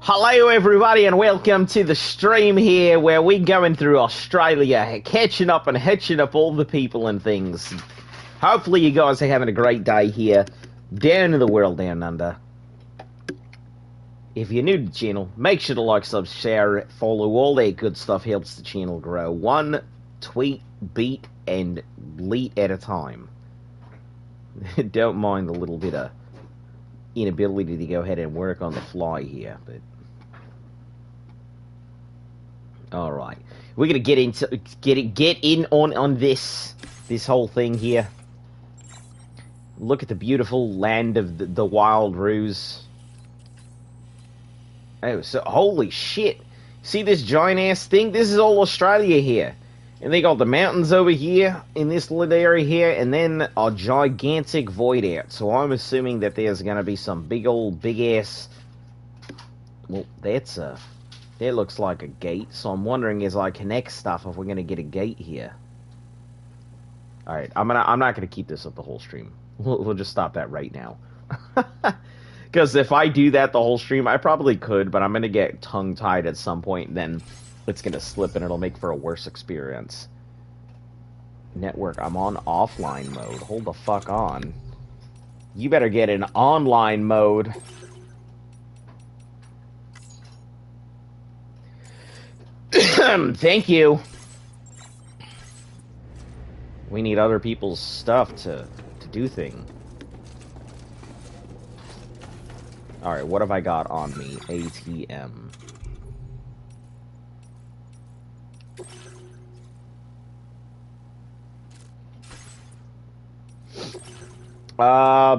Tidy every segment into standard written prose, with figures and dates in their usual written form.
Hello everybody and welcome to the stream here where we're going through Australia, catching up and hitching up all the people and things. Hopefully you guys are having a great day here, down in the world down under. If you're new to the channel, make sure to like, sub, share, follow, all that good stuff helps the channel grow. One tweet, beat, and bleat at a time. Don't mind the little bit of inability to go ahead and work on the fly here, but all right, we're gonna get into get in on this whole thing here. Look at the beautiful land of the wild ruse. Oh, so holy shit! See this giant ass thing? This is all Australia here, and they got the mountains over here in this little area here, and then a gigantic void out. So I'm assuming that there's gonna be some big ass. Well, that looks like a gate. So I'm wondering as I connect stuff if we're gonna get a gate here. All right, I'm not gonna keep this up the whole stream. We'll just stop that right now. Because if I do that the whole stream, I probably could, but I'm gonna get tongue-tied at some point, and then it's gonna slip, and it'll make for a worse experience. Network, I'm on offline mode. Hold the fuck on. You better get in online mode. Thank you. We need other people's stuff to do things. Alright, what have I got on me? ATM.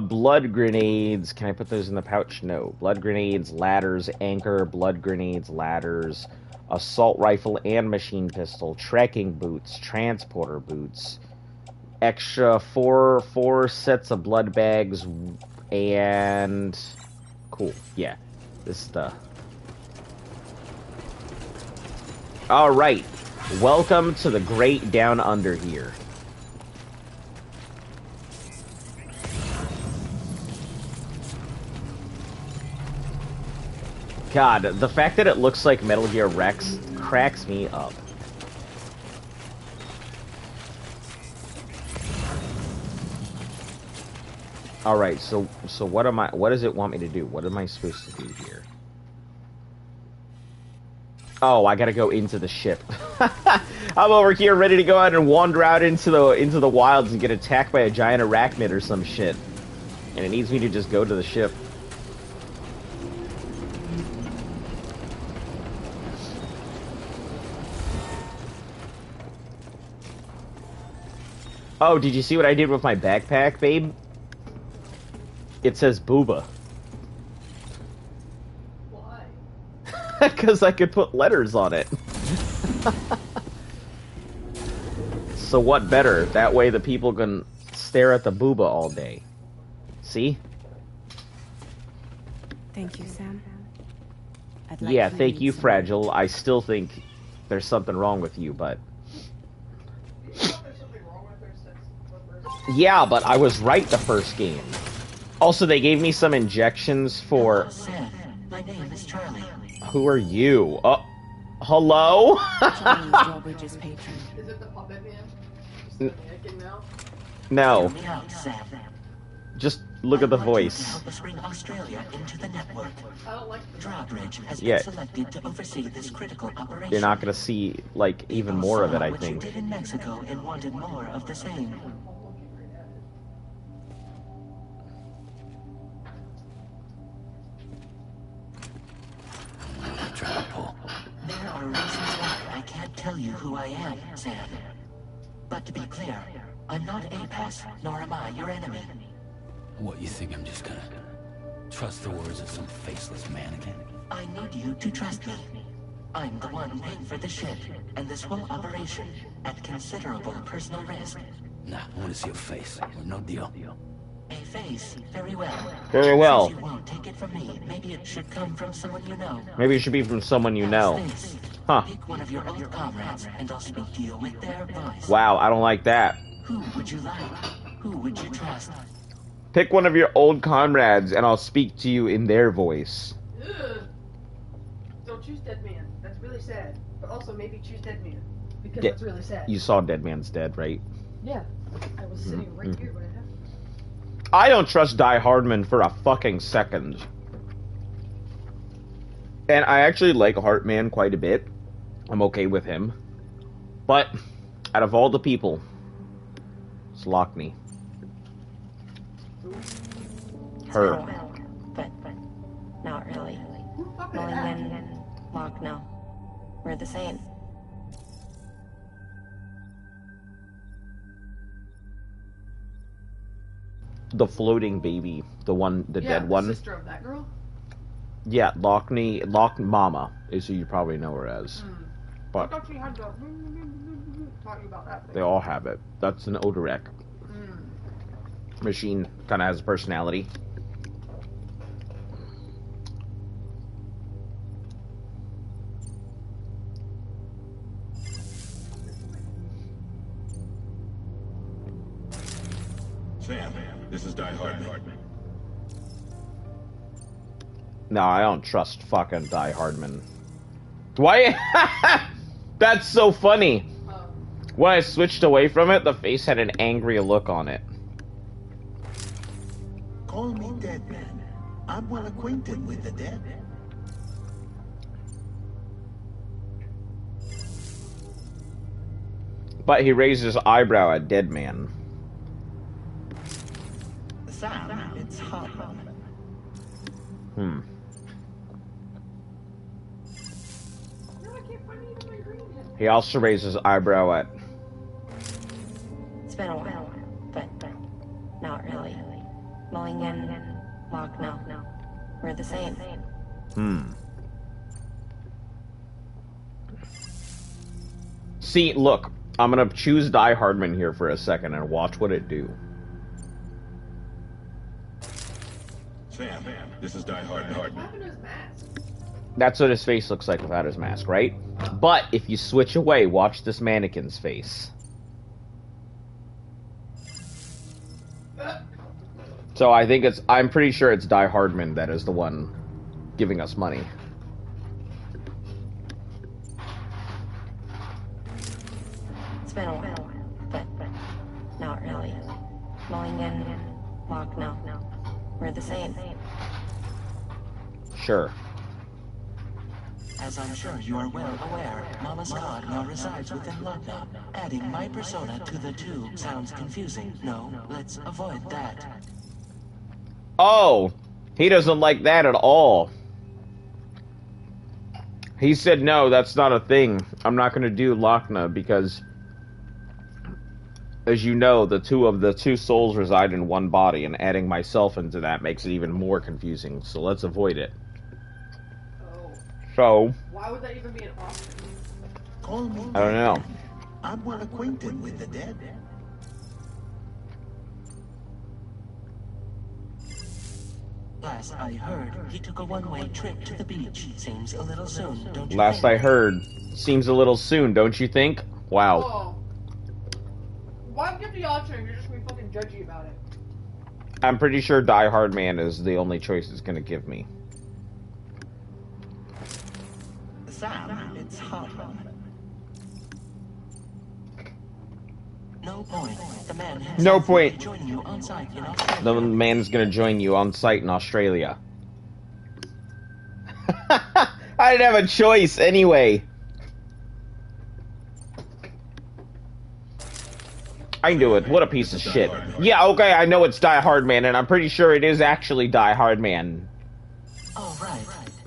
Blood grenades. Can I put those in the pouch? No. Blood grenades, ladders, anchor, blood grenades, ladders, assault rifle and machine pistol, trekking boots, transporter boots, extra four sets of blood bags, and cool. Yeah, this is the. All right, welcome to the Great Down Under here. God, the fact that it looks like Metal Gear Rex cracks me up. Alright, so what does it want me to do? What am I supposed to do here? Oh, I gotta go into the ship. I'm over here ready to go out and wander out into the wilds and get attacked by a giant arachnid or some shit. And it needs me to just go to the ship. Oh, did you see what I did with my backpack, babe? It says booba. Why? Because I could put letters on it. So what better? That way the people can stare at the booba all day. See? Thank you, Sam. Yeah, thank you, Fragile. I still think there's something wrong with you, but... Yeah, but I was right the first game. Also, they gave me some injections for... Sam, my name is Charlie. Who are you? Oh, hello? Charlie is Drawbridge's patron. Is it the puppet man? Just naked now? No. Hear me out, Sam. Just look at the I'd like you voice. to help us bring Australia into the network. I don't like the Drawbridge has Yeah. been selected to oversee this critical operation. You're not gonna see, like, even more of it, I think. What you did in Mexico and wanted more of the same. There are reasons why I can't tell you who I am, Sam. But to be clear, I'm not APAS, nor am I your enemy. What, you think I'm just gonna trust the words of some faceless mannequin? I need you to trust me. I'm the one paying for the ship, and this whole operation, at considerable personal risk. Nah, I want to see a face. No deal. A face, very well. Very well. Since you won't take it from me, maybe it should come from someone you know. Maybe it should be from someone you know. How's this? Huh. Pick one of your old comrades, and I'll speak to you with their voice. Wow, I don't like that. Who would you like? Who would you trust? Pick one of your old comrades and I'll speak to you in their voice. Don't choose Dead Man. That's really sad. But also maybe choose Dead Man. Because Yeah, that's really sad. You saw Dead Man's Dead, right? Yeah. I was sitting right here when it happened. I don't trust Die Hardman for a fucking second. And I actually like Heartman quite a bit. I'm okay with him. But, out of all the people, it's Lockney. Her. Well, but not really. Who the fuck is that? Mulligan and Locke, no. We're the same. The floating baby. The one, the Yeah, dead one. the sister of that girl? Yeah, Lockney, Lock Mama is who you probably know her as. I But thought she had the... talking about that thing. they all have it. That's an Odorek. Machine kind of has a personality. Sam, this is Die Hardman. No, I don't trust fucking Die Hardman. Why? That's so funny. When I switched away from it, the face had an angry look on it. Call me Dead Man. I'm well acquainted with the dead. But he raised his eyebrow at Dead Man. Sam, it's Hartman. Hmm. No, I can't find any of my green yet. He also raised his eyebrow at... It's been a while, but not really. Mulligan and Locke, no. We're the same. See, look. I'm gonna choose Die Hardman here for a second and watch what it do. Sam, this is Die Hardman. What happened to his mask? That's what his face looks like without his mask, right? But if you switch away, watch this mannequin's face. So I think I'm pretty sure it's Die Hardman that is the one giving us money. It's been a while, but not really. Mulligan and Locke, no. We're the same. Sure. As I'm sure you are well aware, Mama's God now resides within Lugna. Adding my persona to the two sounds confusing. No, let's avoid that. Oh, he doesn't like that at all. He said, no, that's not a thing. I'm not going to do Lochna because, as you know, the two souls reside in one body, and adding myself into that makes it even more confusing, so let's avoid it. Oh. So, Why would that even be an option? Call me I don't know. I'm well acquainted with the dead. Last I heard, he took a one-way trip to the beach. Seems a little soon, don't you Last think? I heard, seems a little soon, don't you think? Wow. Oh. Why give the option if you're just gonna be fucking judgy about it? I'm pretty sure Die Hard Man is the only choice it's going to give me. Sam, it's Hartman. No point. The man himself No will be point. joining you on site in Australia. The man's going to join you on site in Australia. I didn't have a choice anyway. I knew it. What a piece of shit. Yeah, okay, I know it's Die Hard Man, and I'm pretty sure it is actually Die Hard Man. Oh, right.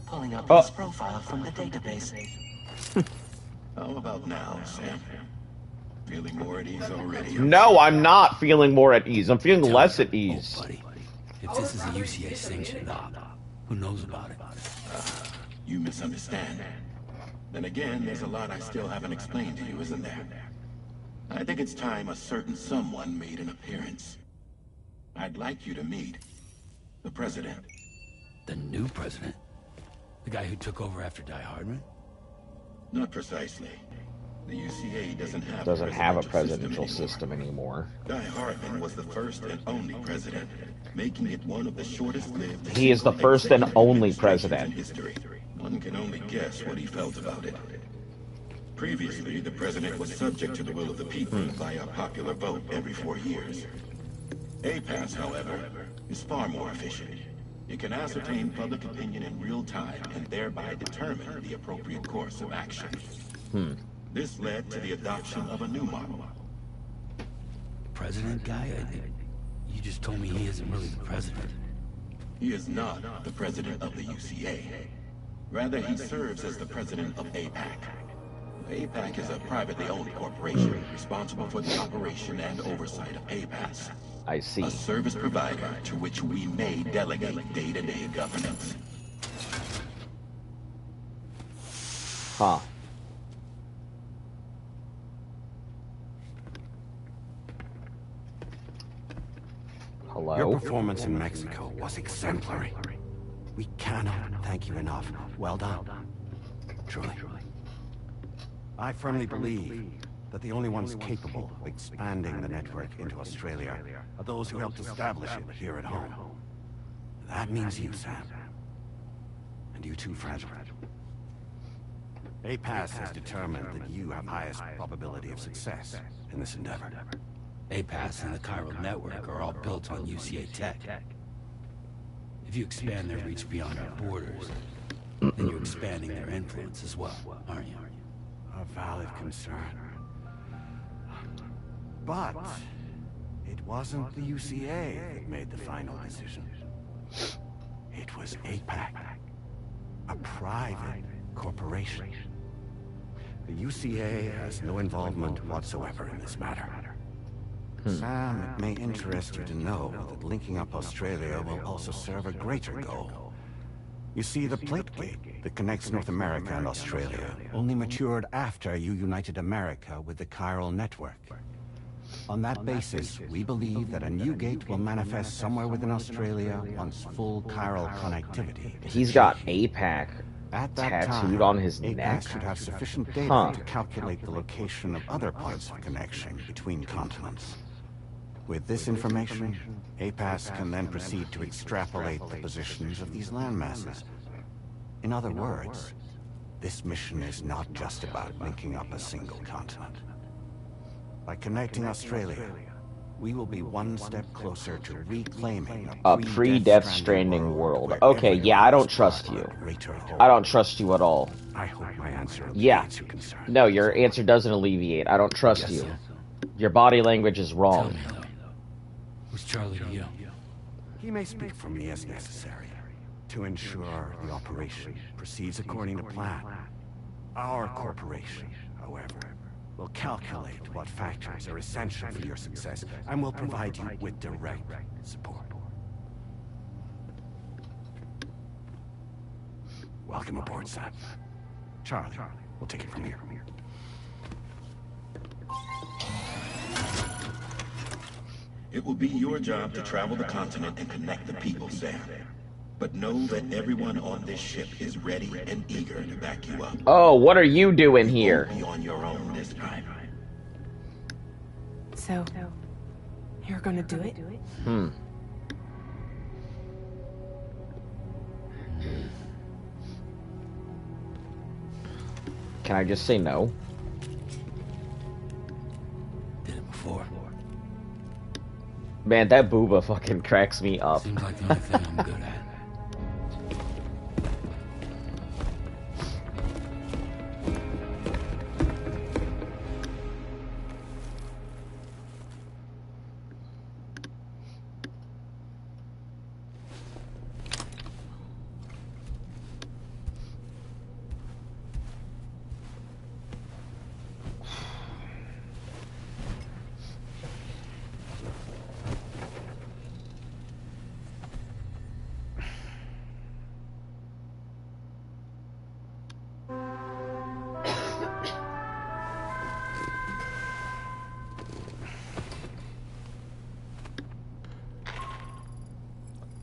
Pulling up Oh. his profile from the database. How about now, Sam? Feeling more at ease already? No, I'm not feeling more at ease. I'm feeling Tell less me, at ease. Oh, buddy, if this is a UCA sanctioned op, who knows about it? You misunderstand. Then again, there's a lot I still haven't explained to you, isn't there? I think it's time a certain someone made an appearance. I'd like you to meet the president. The new president? The guy who took over after Die Hardman? Not precisely. The UCA Doesn't have a presidential presidential system anymore. Die Hardman was the first and only president, making it one of the shortest-lived. He is the first and only administrations in president. history. One can only guess what he felt about it. Previously, the president was subject to the will of the people via popular vote every 4 years. APAS, however, is far more efficient. It can ascertain public opinion in real time and thereby determine the appropriate course of action. This led to the adoption of a new model. President guy? You just told me he isn't really the president. He is not the president of the UCA. Rather, he serves as the president of APAC. APAC is a privately owned corporation responsible for the operation and oversight of APAS. I see. A service provider to which we may delegate day-to-day governance. Huh. Hello? Your performance in Mexico was exemplary. We cannot thank you enough. Well done. Truly. I firmly believe that the only ones capable of expanding the network into Australia are those who helped establish it here at home. That means you, Sam. And you too, Fragile. APAS has determined that you have highest probability of success in this endeavor. APAS and the chiral network are all built on UCA tech. If you expand their reach beyond our borders, then you're expanding their influence as well, aren't you? A valid concern. But it wasn't the UCA that made the final decision. It was APAC, a private corporation. The UCA has no involvement whatsoever in this matter. Sam, it may interest you to know that linking up Australia will also serve a greater goal. You see, the plate gate that connects North America and Australia only matured after you united America with the chiral network. On that basis, we believe that a new gate will manifest somewhere within Australia once full chiral connectivity. He's got APAC At that tattooed time, on his APAC neck? should have sufficient data to calculate the location of other points of connection between continents. With this information, APAS can then proceed to extrapolate the positions of these landmasses. In other words, this mission is not just about linking up a single continent. By connecting Australia, we will be one step closer to reclaiming A pre-Death Stranding world. Okay, yeah, I don't trust you. I don't trust you at all. I hope my answer Yeah. alleviates your concern. No, your answer doesn't alleviate. I don't trust you. Your body language is Tell wrong. me, though. Who's Charlie to you? He may speak for me as necessary to ensure the operation proceeds according to plan. Our corporation, however, will calculate what factors are essential for your success and will provide you with direct support. Welcome aboard, Sam. Charlie, we'll take it from here. It will be your job to travel the continent and connect the people, Sam. But know that everyone on this ship is ready and eager to back you up. Oh, what are you doing You here? won't be on your own this time. So, you're gonna do it? Can I just say no? Did it before. Man, that booba fucking cracks me up. Seems like the only thing I'm good at.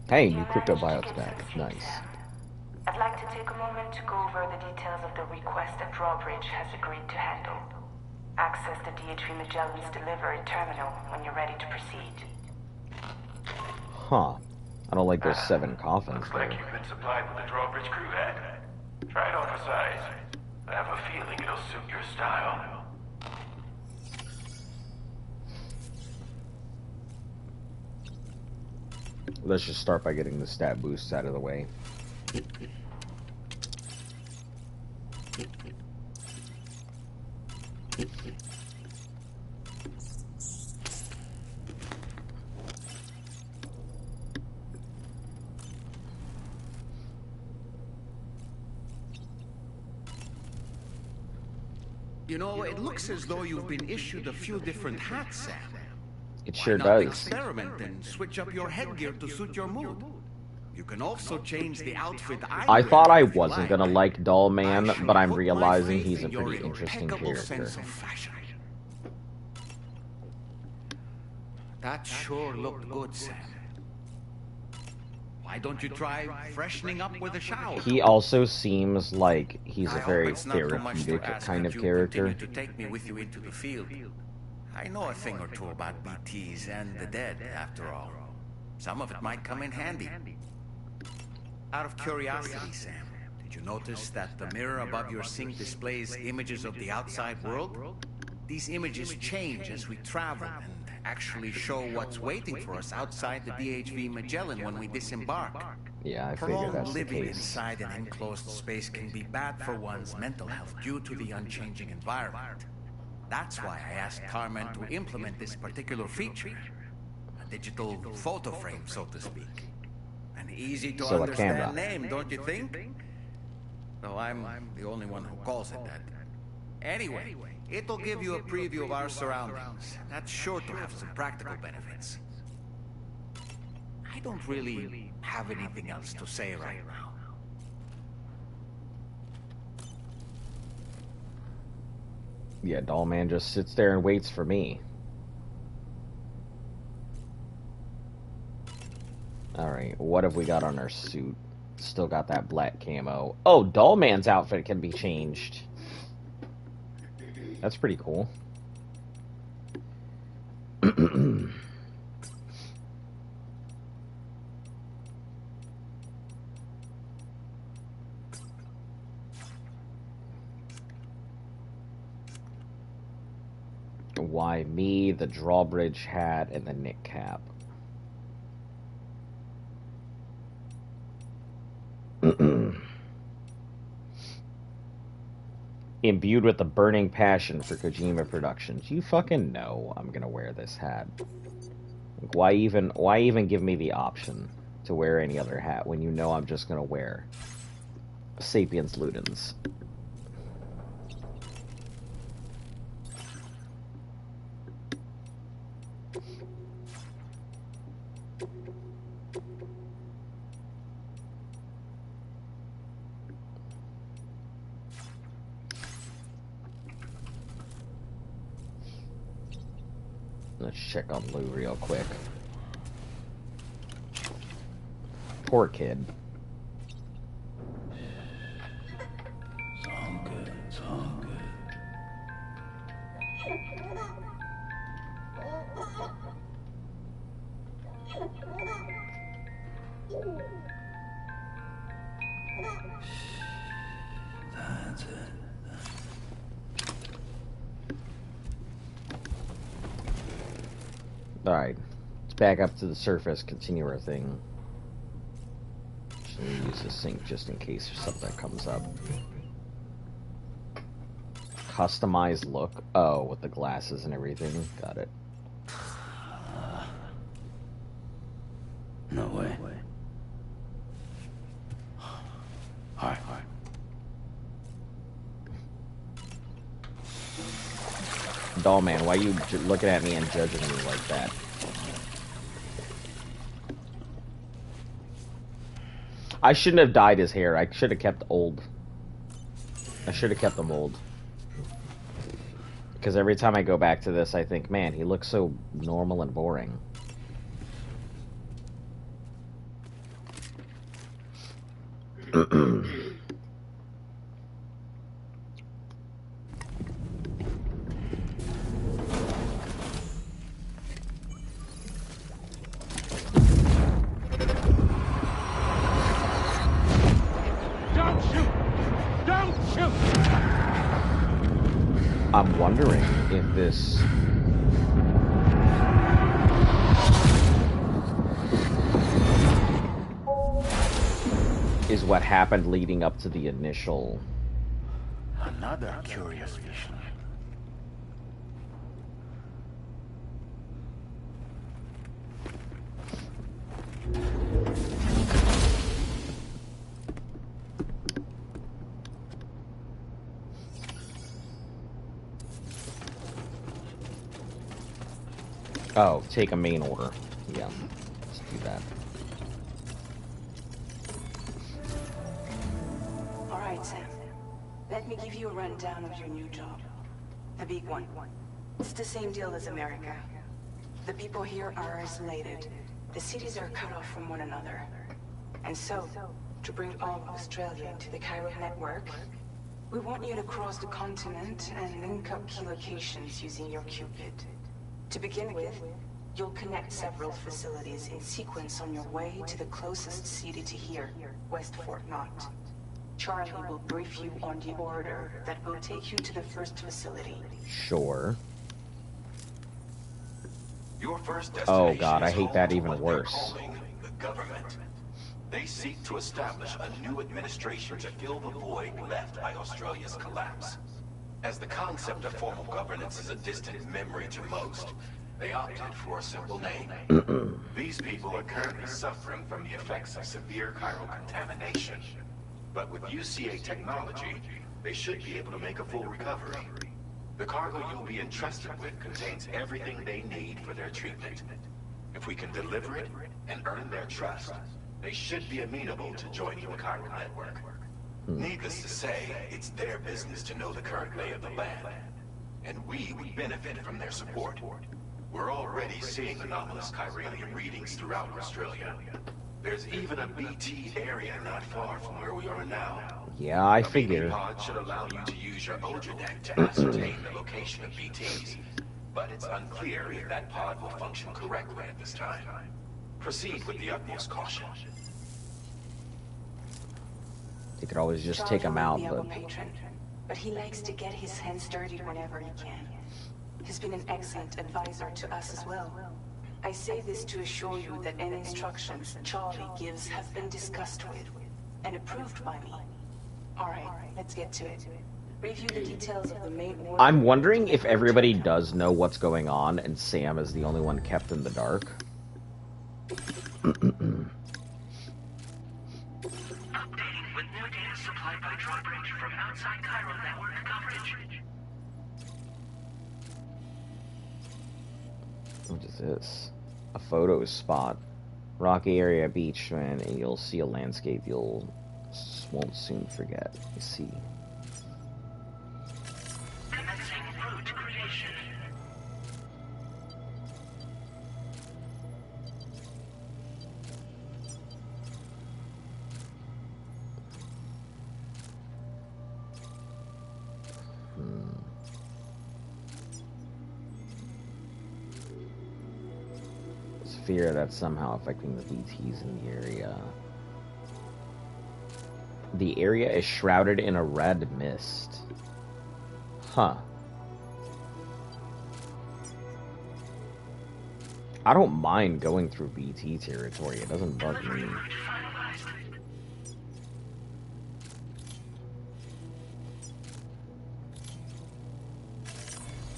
Hey, new crypto biots back. Nice. I'd like to take a moment to go over the details of the request that Drawbridge has agreed to handle. Access the DHV Magellan's delivery terminal when you're ready to proceed. Huh. I don't like those 7 coffins Looks like there. you've been supplied with the Drawbridge crew head. Try it on for size. I have a feeling it'll suit your style. Let's just start by getting the stat boosts out of the way. You know, it looks as though you've been issued a few different hats, Sam. It sure Why not does. experiment and switch up your headgear to suit your mood? You can also change the outfit I thought I wasn't like. gonna like Doll Man, I shall but I'm put my realizing faith he's a in your pretty interesting impeccable character. sense of fashion. That sure looked good, Sam. Why don't you try freshening up with a shower? He also seems like he's a I very hope it's not too much to therapeutic ask kind that of you character. continue to take me with you into the field. I know a thing or two about BTs and the dead, after all. Some of it might come in handy. Out of curiosity, Sam, did you notice that the mirror above your sink displays images of the outside world? These images change as we travel and actually show what's waiting for us outside the DHV Magellan when we disembark. Yeah, I figure Prolonged that's the living case. inside an enclosed space can be bad for one's mental health due to the unchanging environment. That's why I asked Carmen to implement this particular feature. A digital photo frame, so to speak. An easy to So a understand camera. name, don't you think? Though I'm the only one who calls it that. Anyway, it'll give you a preview of our surroundings. That's sure to have some practical benefits. I don't really have anything else to say right now. Yeah, Doll Man just sits there and waits for me. Alright, what have we got on our suit? Still got that black camo. Oh, Doll Man's outfit can be changed. That's pretty cool. Why me, the drawbridge hat, and the knit cap? Imbued with a burning passion for Kojima Productions. You fucking know I'm gonna wear this hat. Like, why even give me the option to wear any other hat when you know I'm just gonna wear Sapiens Ludens? Let's check on Lou real quick. Poor kid. It's all good. It's all good. That's it. Alright. Let's back up to the surface, continue our thing. Should use the sink just in case something comes up. Customized look. Oh, with the glasses and everything. Got it. No way. Alright. Doll Man, why you looking at me and judging me like that? I shouldn't have dyed his hair. I should have kept old. I should have kept them old. Because every time I go back to this, I think, man, he looks so normal and boring. Don't shoot! I'm wondering if this... is what happened leading up to the initial... Another curious vision. Oh, take a main order. Yeah, let's do that. All right, Sam. Let me give you a rundown of your new job. The big one. It's the same deal as America. The people here are isolated. The cities are cut off from one another. And so, to bring all of Australia to the Cairo network, we want you to cross the continent and link up key locations using your Cupid. To begin with, you'll connect several facilities in sequence on your way to the closest city to here, West Fort Knott. Charlie will brief you on the order that will take you to the first facility. Sure. Your first Oh destination god, I is hate home that to even what they're worse. calling the government. They seek to establish a new administration to fill the void left by Australia's collapse. As the concept of formal governance is a distant memory to most, they opted for a simple name. These people are currently suffering from the effects of severe chiral contamination. But with UCA technology, they should be able to make a full recovery. The cargo you'll be entrusted with contains everything they need for their treatment. If we can deliver it and earn their trust, they should be amenable to joining the chiral network. Needless to say, it's their business to know the current lay of the land, and we would benefit from their support. We're already seeing anomalous chiralian readings throughout Australia. There's even a BT area not far from where we are now. Yeah, I A figured. BT pod should allow you to use your Ojodeck to ascertain the location of BTs, but it's unclear if that pod will function correctly at this time. Proceed with the utmost caution. You could always just take him out, Charlie will but... be our patron, but he likes to get his hands dirty whenever he can. He's been an excellent advisor to us as well. I say this to assure you that any instructions Charlie gives have been discussed with and approved by me. Alright, let's get to it. Review the details of the main order. I'm wondering if everybody does know what's going on and Sam is the only one kept in the dark. Updating with new data supplied by drawbridge from outside Cairo network coverage. What is this? A photo spot. Rocky area beach, man, and you'll see a landscape you'll won't soon forget. You see. Commencing route creation. Fear that's somehow affecting the BTs in the area. The area is shrouded in a red mist. Huh. I don't mind going through BT territory. It doesn't bug me.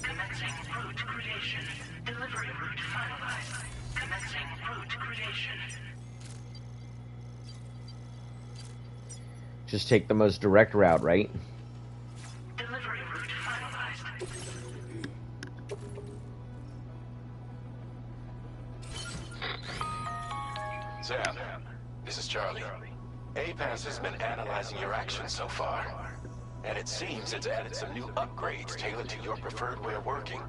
Commencing route creation. Delivery route finalized. Commencing route creation. Just take the most direct route, right? Delivery route finalized. Sam, this is Charlie. APAS has been analyzing your actions so far, and it seems it's added some new upgrades tailored to your preferred way of working.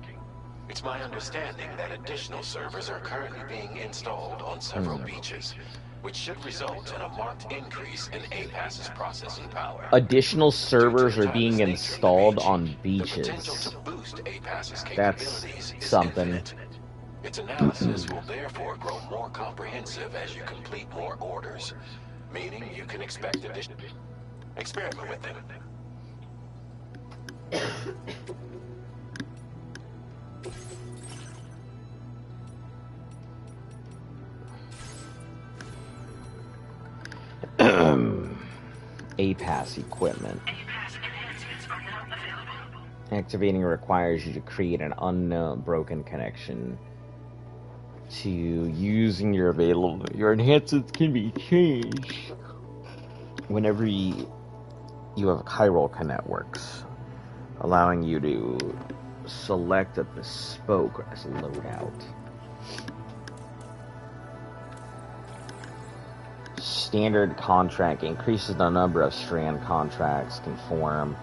It's my understanding that additional servers are currently being installed on several beaches, which should result in a marked increase in APAS's processing power. Additional servers are being installed on The potential beaches. to boost APAS's That's capabilities is something. infinite. Its analysis will therefore grow more comprehensive as you complete more orders, meaning you can expect additional... Experiment with them. bypass equipment. A-pass enhancements are now available. Activating requires you to create an unbroken connection to using your available. Your enhancements can be changed whenever you have chiral networks, allowing you to select a bespoke as loadout. Standard contract increases the number of strand contracts can form,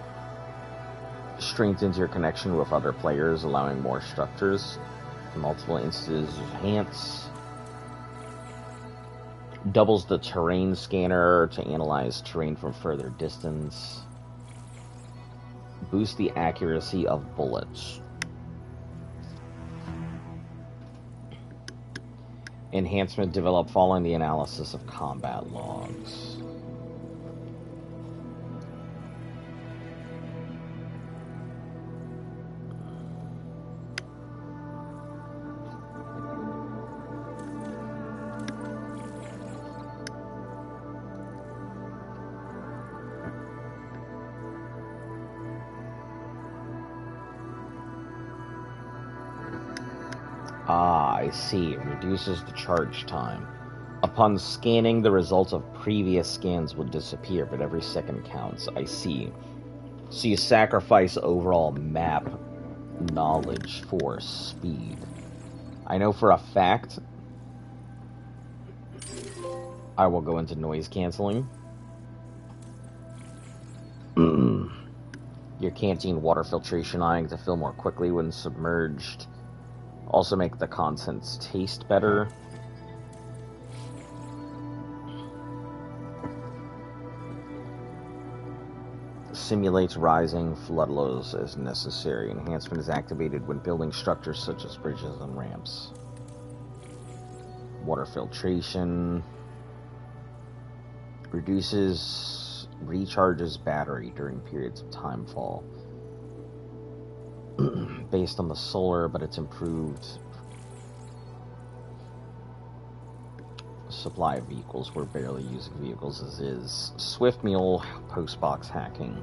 strengthens your connection with other players, allowing more structures, multiple instances of enhance, doubles the terrain scanner to analyze terrain from further distance, boosts the accuracy of bullets. Enhancement developed following the analysis of combat logs. Ah, I see. It reduces the charge time. Upon scanning, the results of previous scans will disappear, but every second counts. I see. So you sacrifice overall map knowledge for speed. I know for a fact I will go into noise canceling. Your canteen water filtration ion to fill more quickly when submerged. Also make the contents taste better. Simulates rising flood lows as necessary. Enhancement is activated when building structures such as bridges and ramps. Water filtration. Recharges battery during periods of time fall. Based on the solar, but it's improved. Supply of vehicles. We're barely using vehicles as is. Swift Mule postbox hacking.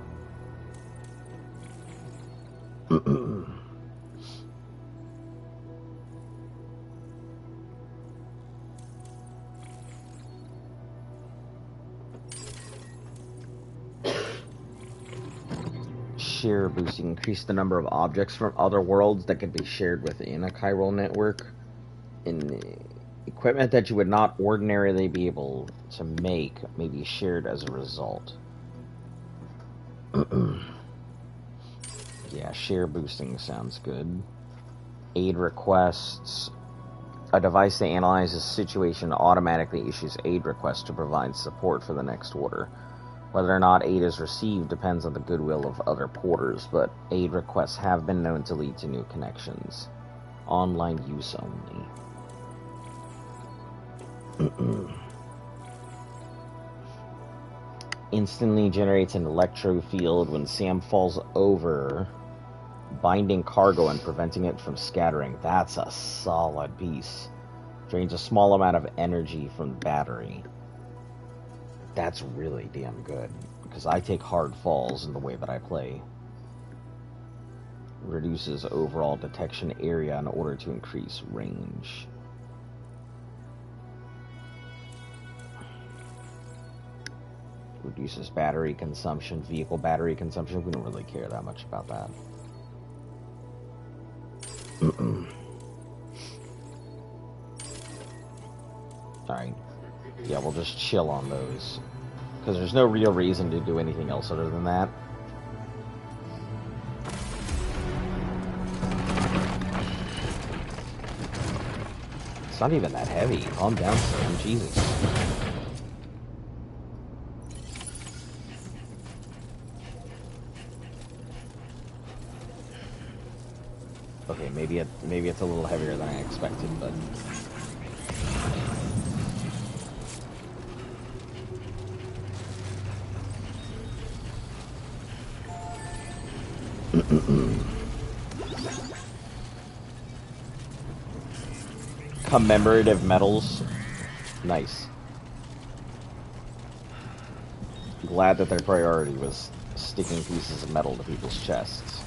Share boosting. Increase the number of objects from other worlds that can be shared within a chiral network. In equipment that you would not ordinarily be able to make may be shared as a result. Yeah, share boosting sounds good. Aid requests. A device that analyzes the situation automatically issues aid requests to provide support for the next order. Whether or not aid is received depends on the goodwill of other porters, but aid requests have been known to lead to new connections. Online use only. Instantly generates an electro field when Sam falls over, binding cargo and preventing it from scattering. That's a solid piece. Drains a small amount of energy from the battery. That's really damn good, because I take hard falls in the way that I play. Reduces overall detection area in order to increase range. Reduces battery consumption, vehicle battery consumption. We don't really care that much about that. Alright. Yeah, we'll just chill on those. Because there's no real reason to do anything else other than that. It's not even that heavy. Calm down, Sam. Jesus. Okay, maybe it's a little heavier than I expected, but... Commemorative medals. Nice. glad that their priority was sticking pieces of metal to people's chests.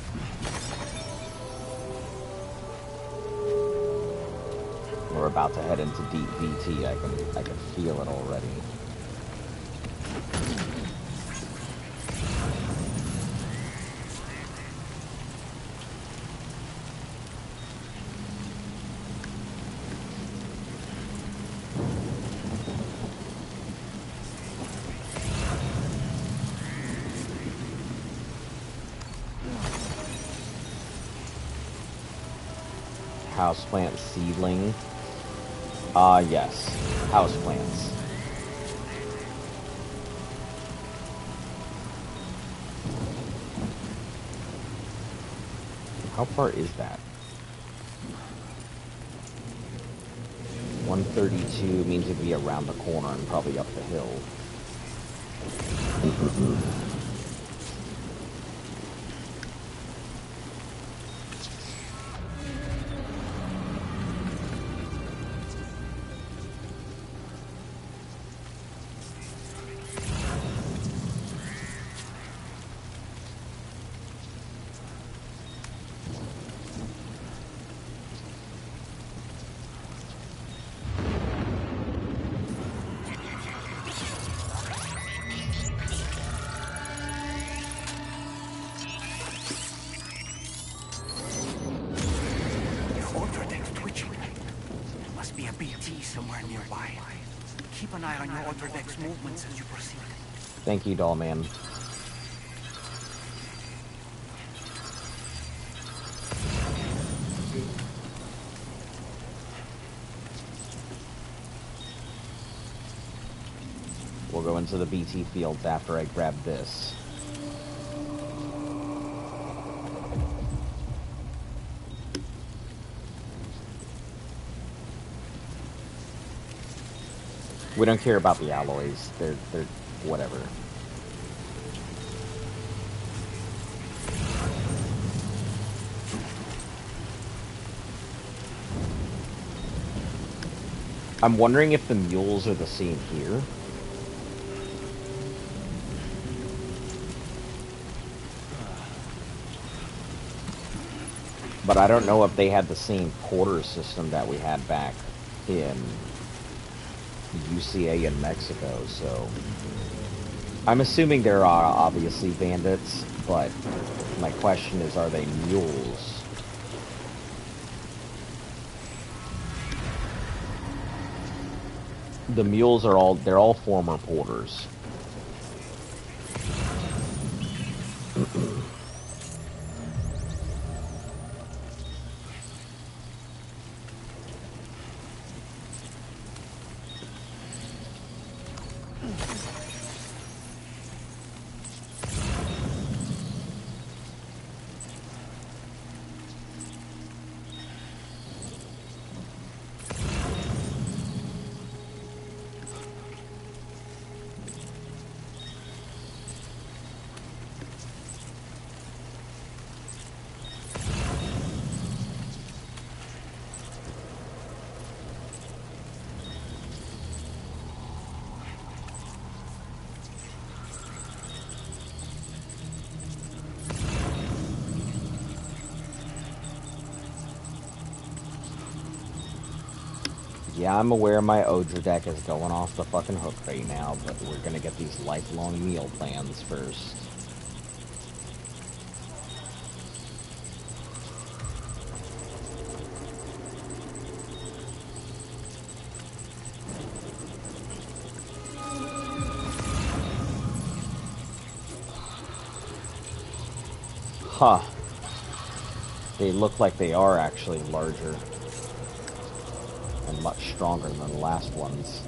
We're about to head into deep VT. I can feel it already. Houseplant seedling. Yes. Houseplants. How far is that? 132 means it'd be around the corner and probably up the hill. Thank you, doll man. We'll go into the BT fields after I grab this. We don't care about the alloys. They're whatever. I'm wondering if the mules are the same here. But I don't know if they had the same porter system that we had back in UCA in Mexico, so I'm assuming there are obviously bandits, but my question is, are they mules? The mules are they're all former porters. Yeah, I'm aware my Odra deck is going off the fucking hook right now, but we're gonna get these lifelong meal plans first. Huh. They look like they are actually larger. And much stronger than the last ones.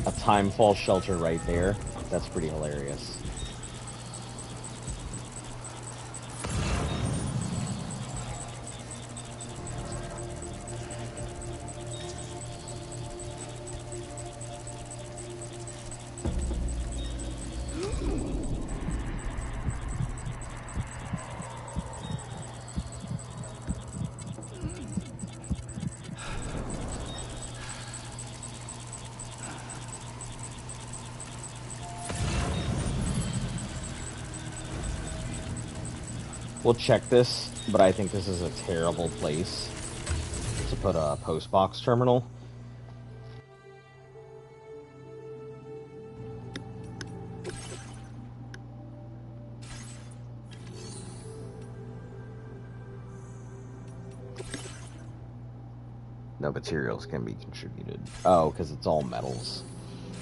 A timefall shelter right there. That's pretty hilarious. We'll check this, but I think this is a terrible place to put a postbox terminal. No materials can be contributed. Oh, because it's all metals.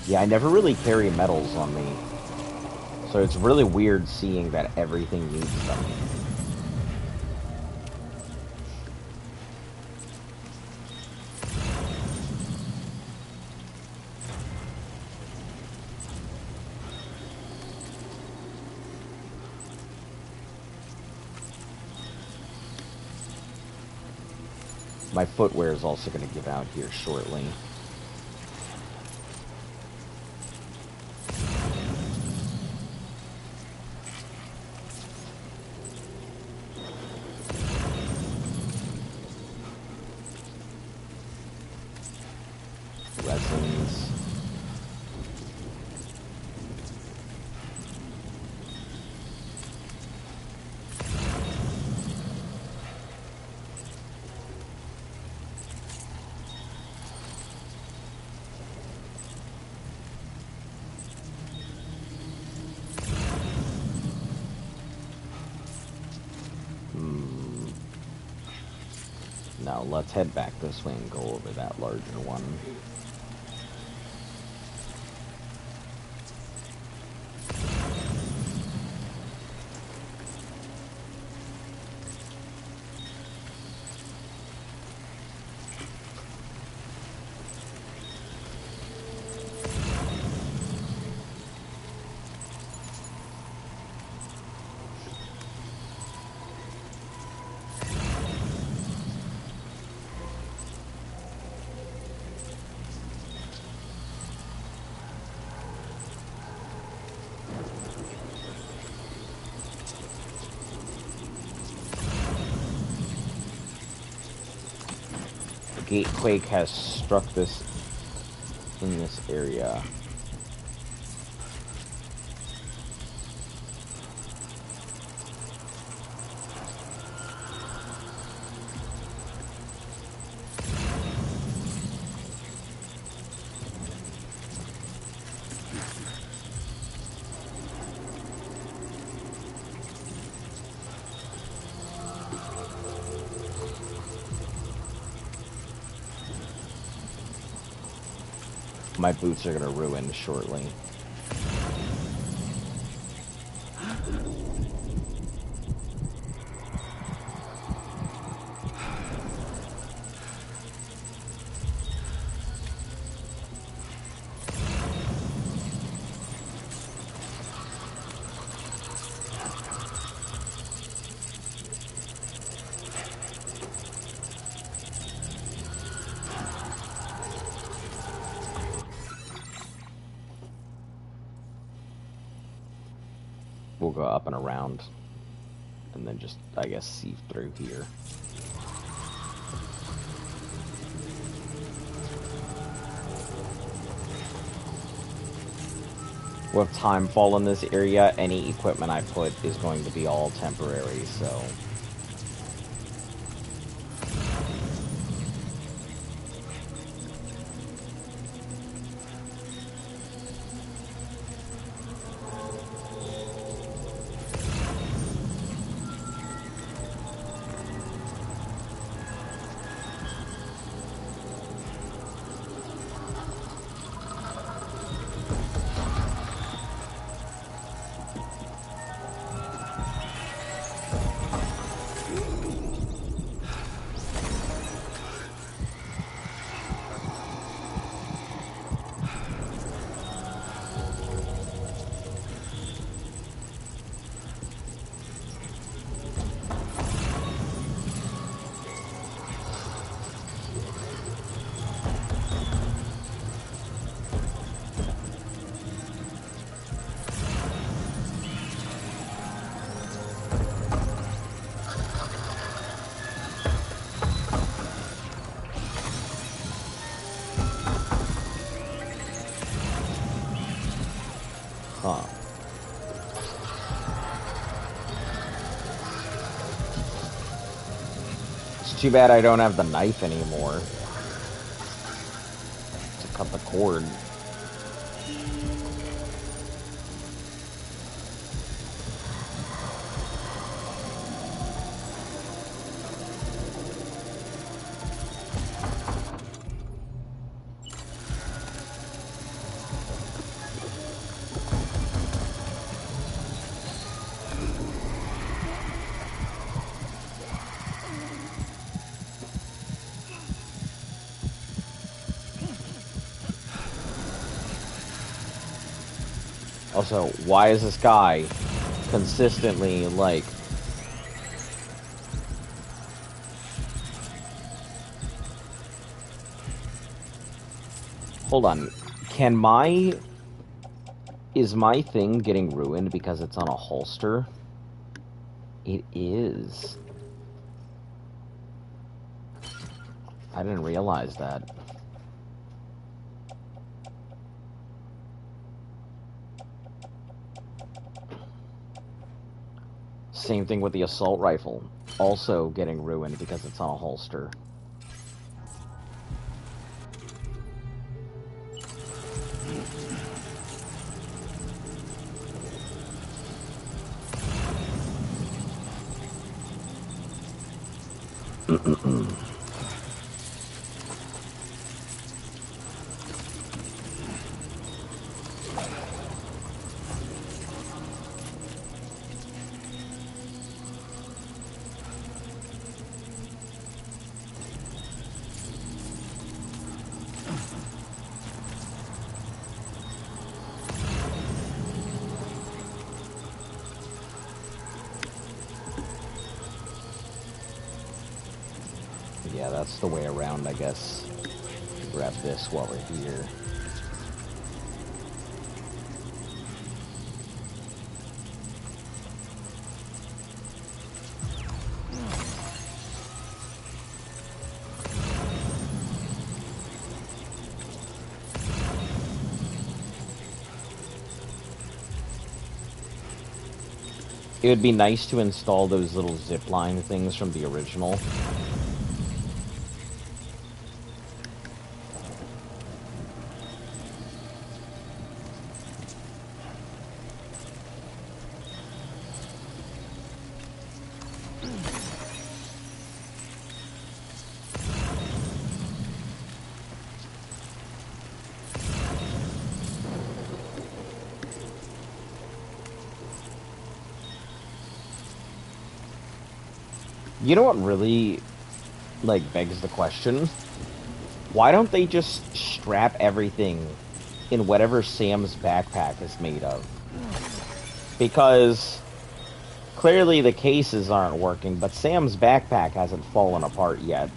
Yeah, I never really carry metals on me. So it's really weird seeing that everything needs them. My footwear is also going to give out here shortly. Resins. Now let's head back this way and go over that larger one. Quake has struck this in this area. My boots are gonna ruin shortly. We'll go up and around, and then just, I guess, sieve through here. With timefall in this area, any equipment I put is going to be all temporary, so... Too bad I don't have the knife anymore to cut the cord. Also, why is this guy consistently, like... Hold on. Can my... Is my thing getting ruined because it's on a holster? It is. I didn't realize that. Same thing with the assault rifle. Also getting ruined because it's on a holster. Yeah, that's the way around, I guess. Grab this while we're here. It would be nice to install those little zipline things from the original. You know what really, like, begs the question? Why don't they just strap everything in whatever Sam's backpack is made of? Because clearly the cases aren't working, but Sam's backpack hasn't fallen apart yet.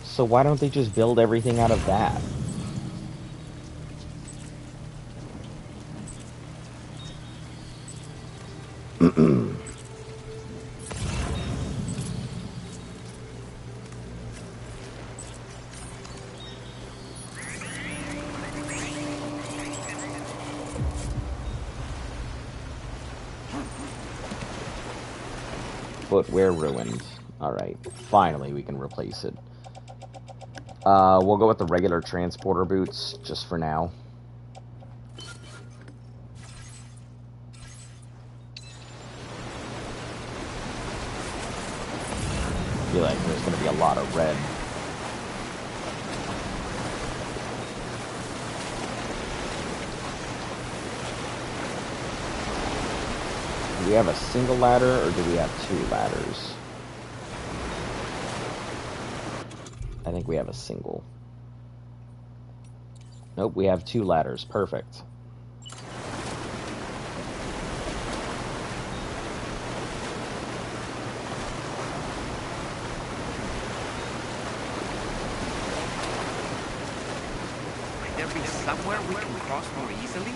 So why don't they just build everything out of that? Footwear ruined. Alright, finally we can replace it. We'll go with the regular transporter boots, just for now. I feel like there's gonna be a lot of red. Do we have a single ladder, or do we have 2 ladders? I think we have a single. Nope, we have 2 ladders. Perfect. Might there be somewhere we can cross more easily?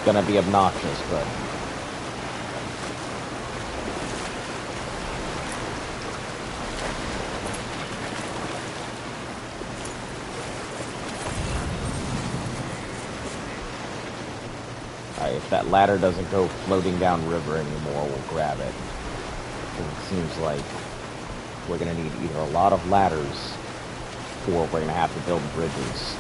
gonna be obnoxious, but... Alright, if that ladder doesn't go floating down river anymore, we'll grab it. It seems like we're gonna need either a lot of ladders, or we're gonna have to build bridges.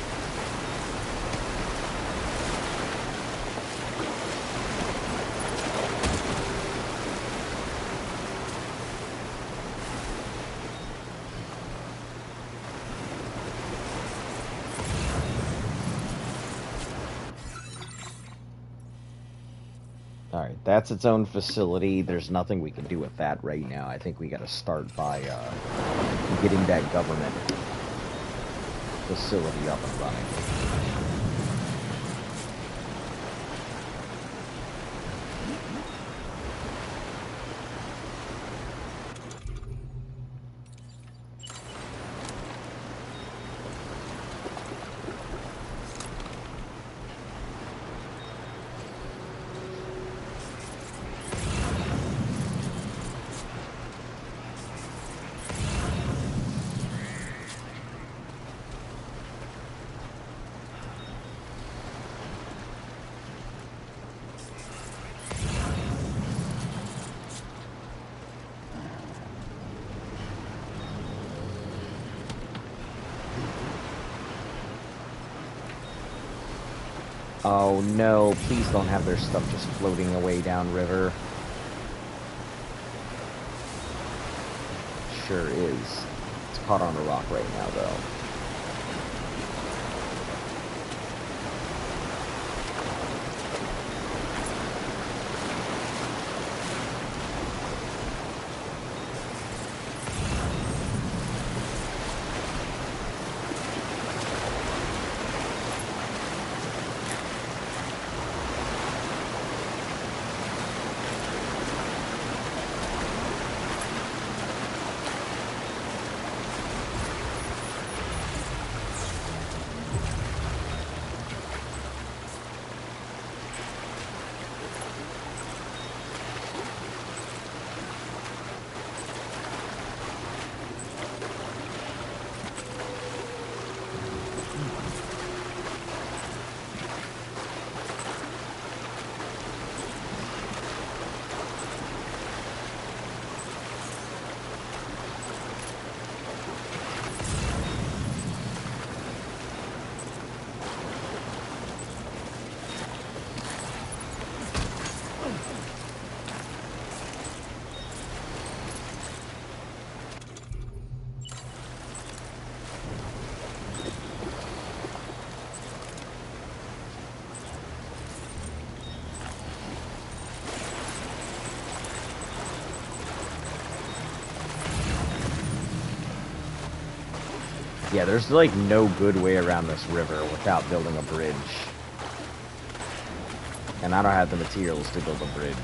Alright, that's its own facility. There's nothing we can do with that right now. I think we gotta start by getting that government facility up and running. Oh no, please don't have their stuff just floating away downriver. Sure is. It's caught on a rock right now, though. Yeah, there's like no good way around this river without building a bridge. And I don't have the materials to build a bridge.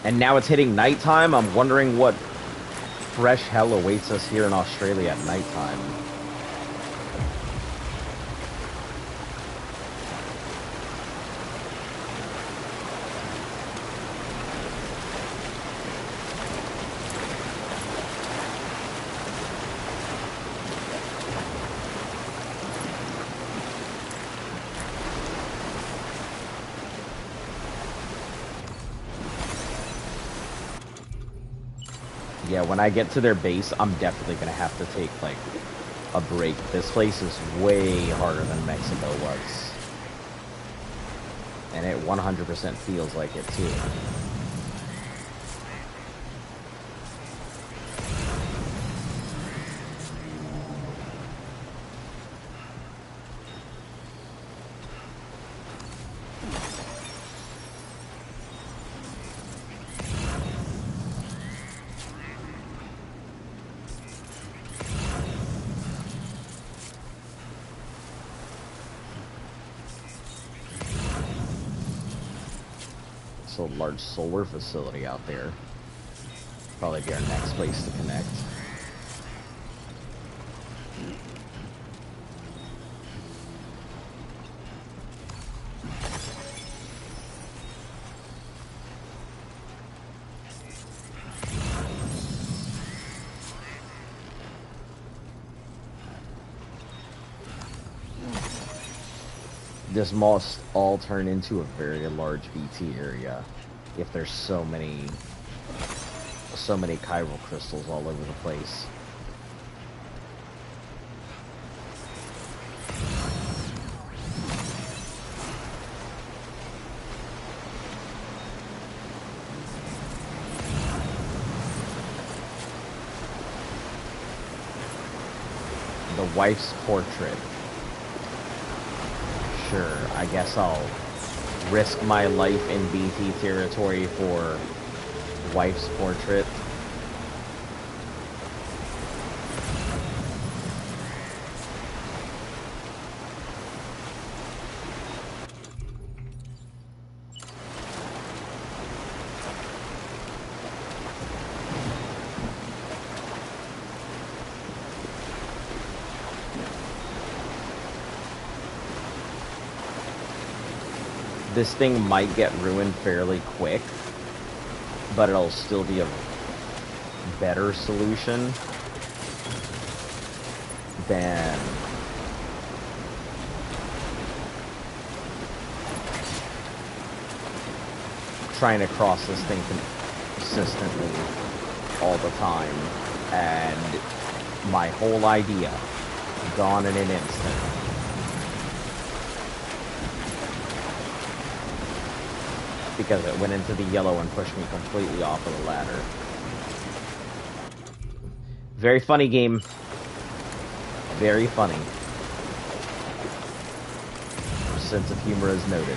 And now it's hitting nighttime. I'm wondering what fresh hell awaits us here in Australia at nighttime. Yeah, when I get to their base, I'm definitely gonna have to take, like, a break. This place is way harder than Mexico was. And it 100% feels like it, too. A large solar facility out there. Probably be our next place to connect. This must all turn into a very large BT area if there's so many chiral crystals all over the place. The wife's portrait. Sure, I guess I'll risk my life in BT territory for wife's portrait. This thing might get ruined fairly quick, but it'll still be a better solution than trying to cross this thing consistently all the time, and my whole idea gone in an instant. Because it went into the yellow and pushed me completely off of the ladder. Very funny game. Very funny. Sense of humor is noted.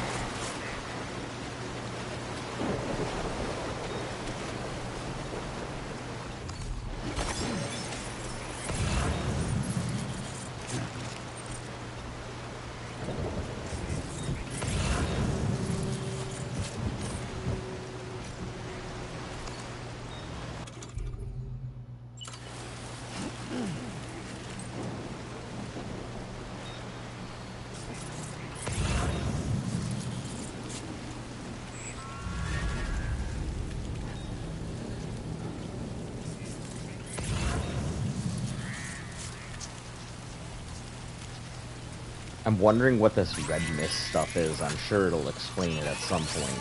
I'm wondering what this red mist stuff is. I'm sure it'll explain it at some point.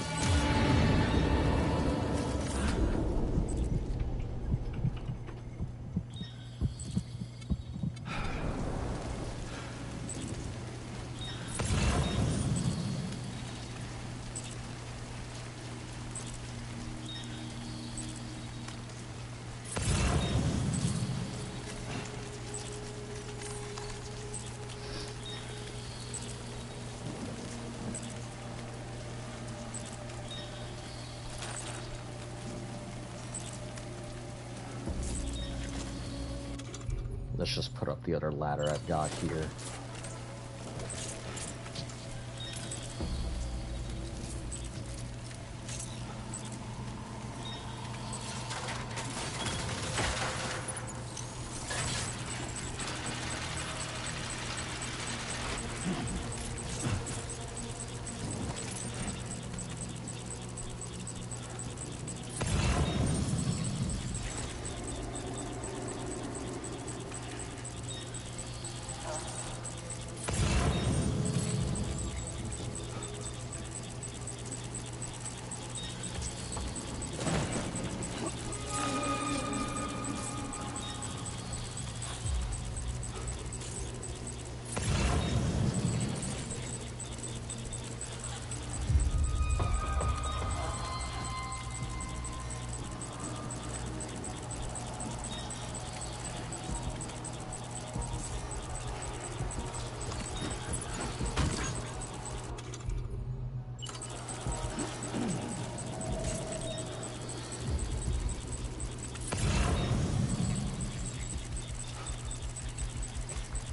Let's just put up the other ladder I've got here.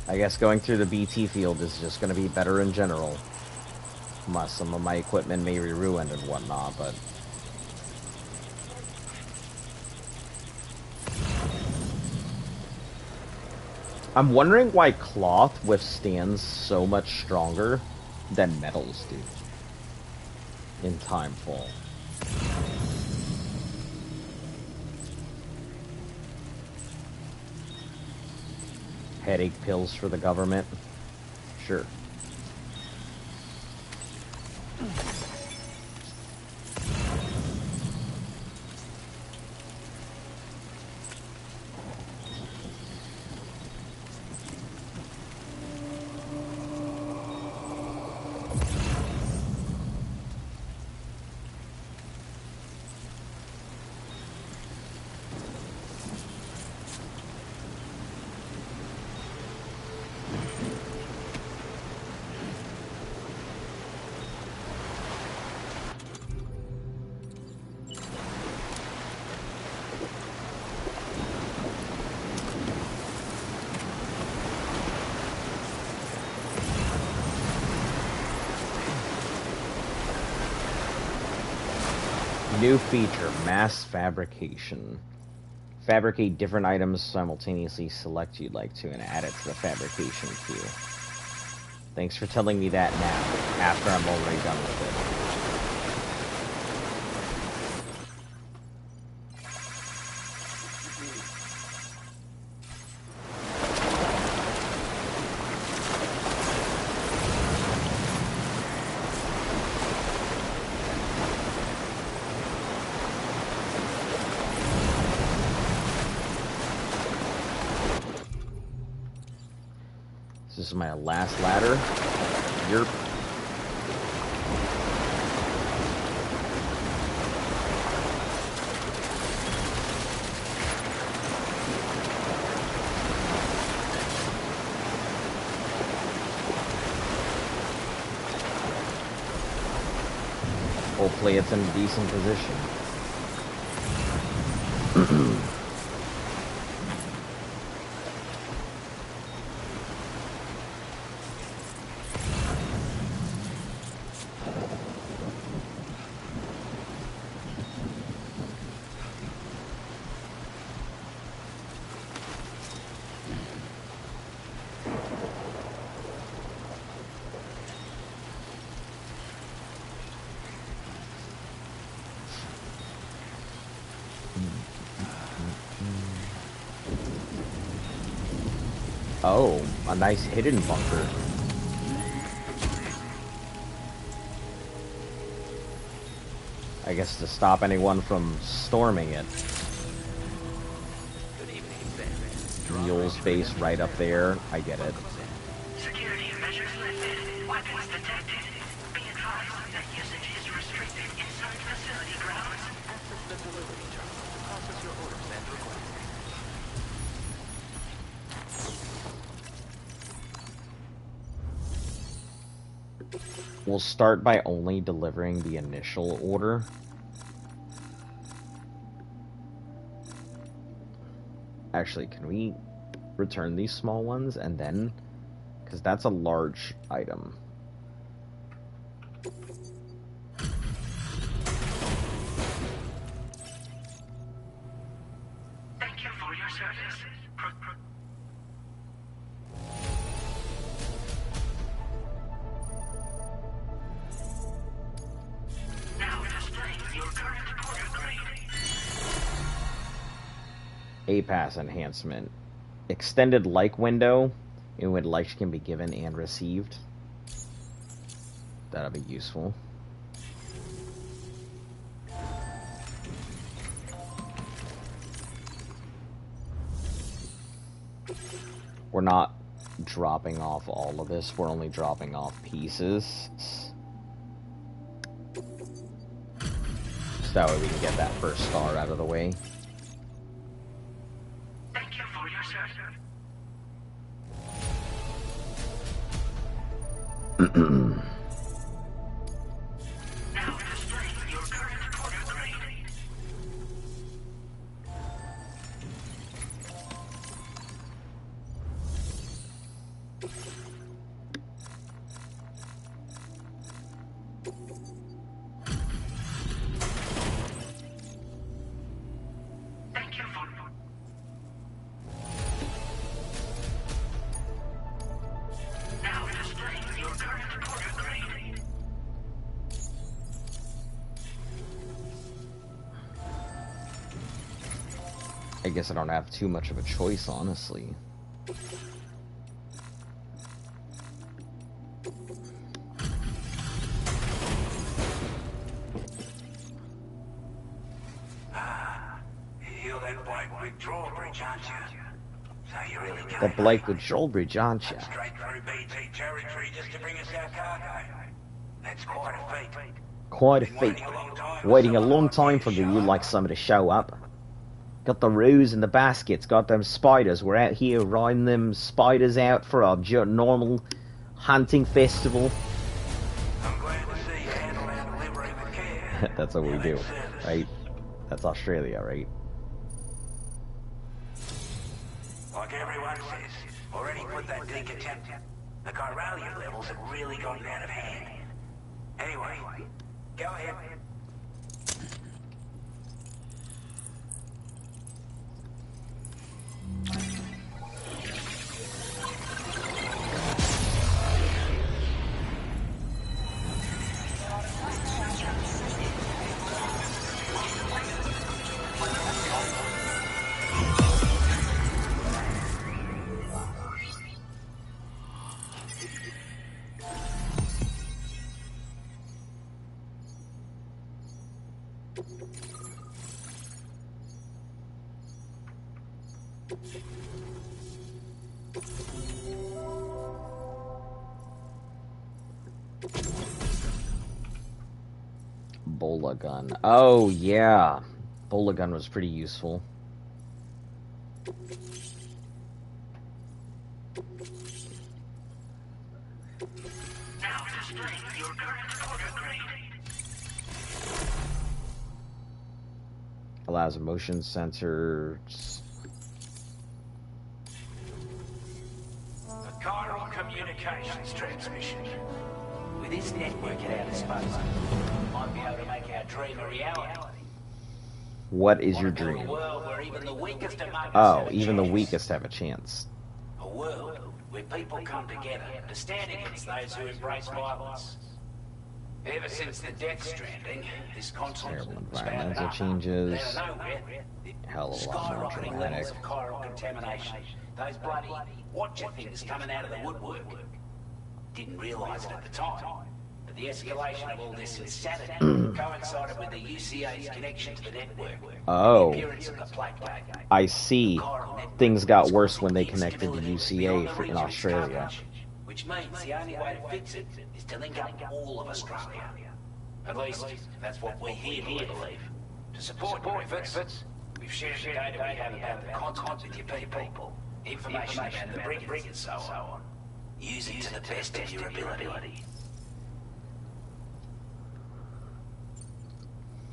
I guess going through the BT field is just going to be better in general. Some of my equipment may be ruined and whatnot, but... I'm wondering why cloth withstands so much stronger than metals do in timefall. Headache pills for the government? Sure. New feature, mass fabrication. Fabricate different items simultaneously. Select you'd like to and add it to the fabrication queue. Thanks for telling me that now, after I'm already done with it. This is my last ladder. Yerp. Hopefully it's in a decent position. Oh, a nice hidden bunker. I guess to stop anyone from storming it. Mule's base right up there. I get it. Security measures lifted. Weapons detected. Be advised that usage is restricted inside facility grounds. Access the delivery terminal to process your orders and requests. We'll start by only delivering the initial order. Actually, can we return these small ones and then... because that's a large item. Thank you for your service. Now displaying your current order grade. A-Pass enhancement. Extended like window in which likes can be given and received. That'll be useful. We're not dropping off all of this, we're only dropping off pieces. So that way we can get that first star out of the way. Thank you for your service. Now displaying your current order grade. Thank you for... Now displaying your current order grade. I guess I don't have too much of a choice, honestly. You're that Blake with drawbridge, aren't you? So you really The Blake with drawbridge, aren't you? straight through BT territory just to bring us our cargo. That's quite a feat. Quite a feat. Waiting a long time for you like somebody to show up. Got the roos and the baskets, got them spiders. We're out here riding them spiders out for our normal hunting festival. I'm glad to see you handle our delivery with care. That's what we do, right? That's Australia, right? Like everyone says, already put that dig attempt. The chiralium levels have really gotten out of hand. Anyway, go ahead. Bola gun. Oh, yeah. Bola gun was pretty useful. Now display your current order grade. Allows motion sensors. A chiral communications transmission. With this network at our disposal, we might be able to make our dream a reality. What is your Want to build dream? a world where even the weakest among us Oh, have a even the chance. weakest have a chance. A world where people come together to stand against those who embrace violence. Ever since the Death Stranding, this continent Terrible has found environmental out, changes. out of nowhere, Hell of a lot more skyrocketing dramatic. levels of chiral contamination. Those bloody watcher things coming out of the woodwork. Didn't realise it at the time, but the escalation of all this insanity coincided with the UCA's connection to the network. Oh. The appearance of the plague bag. I see. Things got worse when they connected to UCA in Australia. Which means the only way to fix it is to link up all of Australia. At least, that's what we here believe. To support your efforts, we've shared the data we have about the continent with your people, information about the brigands and so on. Use it to the best of your ability.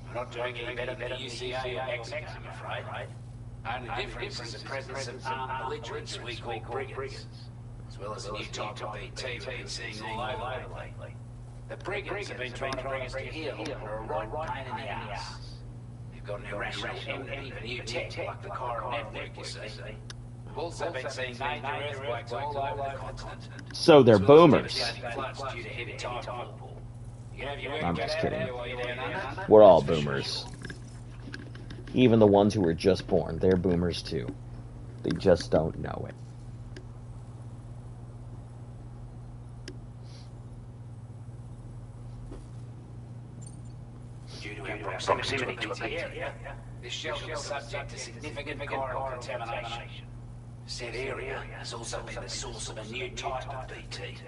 We're not doing any better than the UCA or Mexico, I'm afraid. Only difference is the presence of armed belligerents we call brigands, as well as a new type of BT we've been seeing all over lately. The brigands have been trying to bring us to heel for a right pain in the ass. They've got an irrational envy for new tech like the chiral network, you see. We've also been seeing major earthquakes all over the continent. So they're boomers. I'm just kidding. We're all boomers. Even the ones who were just born, they're boomers too. They just don't know it. Due to our proximity to the area, this shelter is subject to significant chiral contamination. Said area has also been the source of a new type of BT.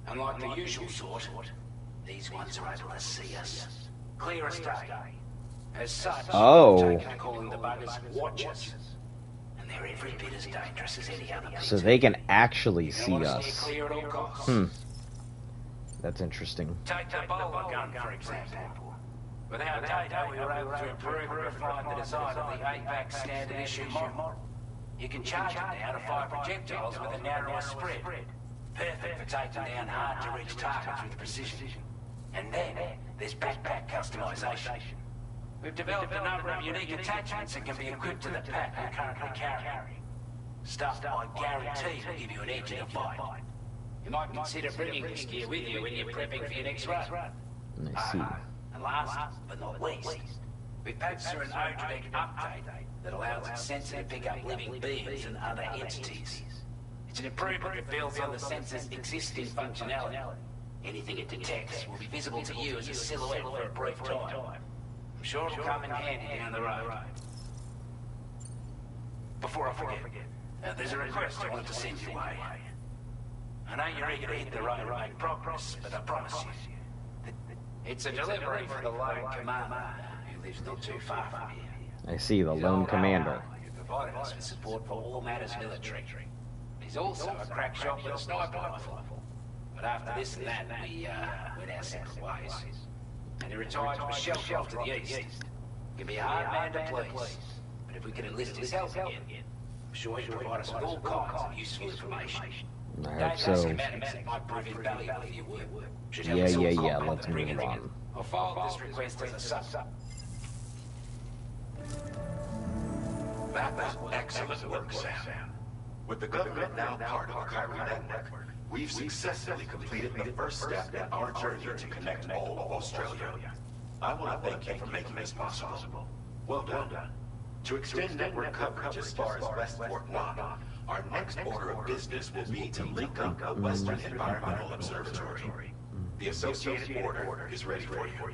Unlike the usual sort, these ones are able to see us. Clear as day. As such, Oh. we've taken to calling the buggers watchers. And they're every bit as dangerous as any other BT. So they can actually see You want to us. steer clear at all costs. That's interesting. Take the bowler gun, for example. With our data, we were able to improve and refine the design of the APAC standard issue model. You can charge it now to fire projectiles with a narrower spread. Perfect for taking down hard-to-reach targets with precision. And then, there's backpack customization. We've developed a number of unique attachments that can be equipped to the pack we currently carry. Stuff that I guarantee will give you an edge in a fight. You might consider bringing this gear with you when you're prepping for your next run. I see. And last but not least, we patched through an ODREC update that allows its sensor to pick up living beings and other entities. It's an improvement that builds on the sensor's existing functionality. Anything it detects will be visible to you as a silhouette for a brief time. I'm sure it'll come in handy down the road. Before I forget, there's a request I wanted to send your way. I know you're eager to hit the road and make progress, but I promise you, it's a delivery for the lone commander who lives not too far from here. I see the lone commander. Who provided us with support for all matters military. He's also a crack shot with a sniper rifle. But after this and that, we went our separate ways. And he retired to a shelter off to the east. He can be a hard man to please, but if we can enlist his help again, I'm sure he'll provide us with all kinds of useful information. I hope so. Might prove invaluable for your work. Should help Yeah, us all yeah, combat let's the move brigands. on. I'll file this request as a sub. That was excellent work, Sam. With the government now part of the chiral network, we've successfully completed the first step in our journey to connect all of Australia. I want to thank you for making this possible. Well done. To extend network coverage as far as Westport 1, our next order of business will be to link up the Western Environmental Observatory. The associated order is ready for you.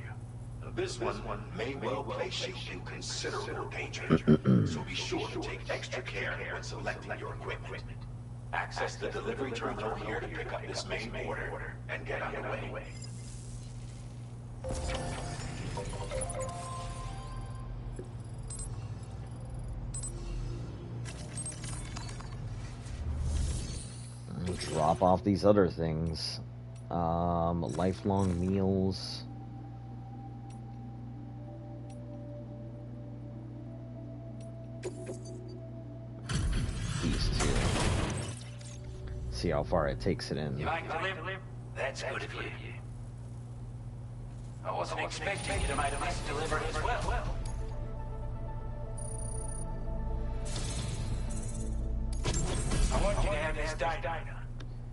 This one may well place you in considerable danger, so be sure to take extra care when selecting your equipment. Access the delivery terminal here to pick up this main order and get underway. Drop off these other things. Lifelong meals. These two. See how far it takes it in. You make the live? That's good of you. I wasn't expecting you to make this delivery as well. I want you to have this data.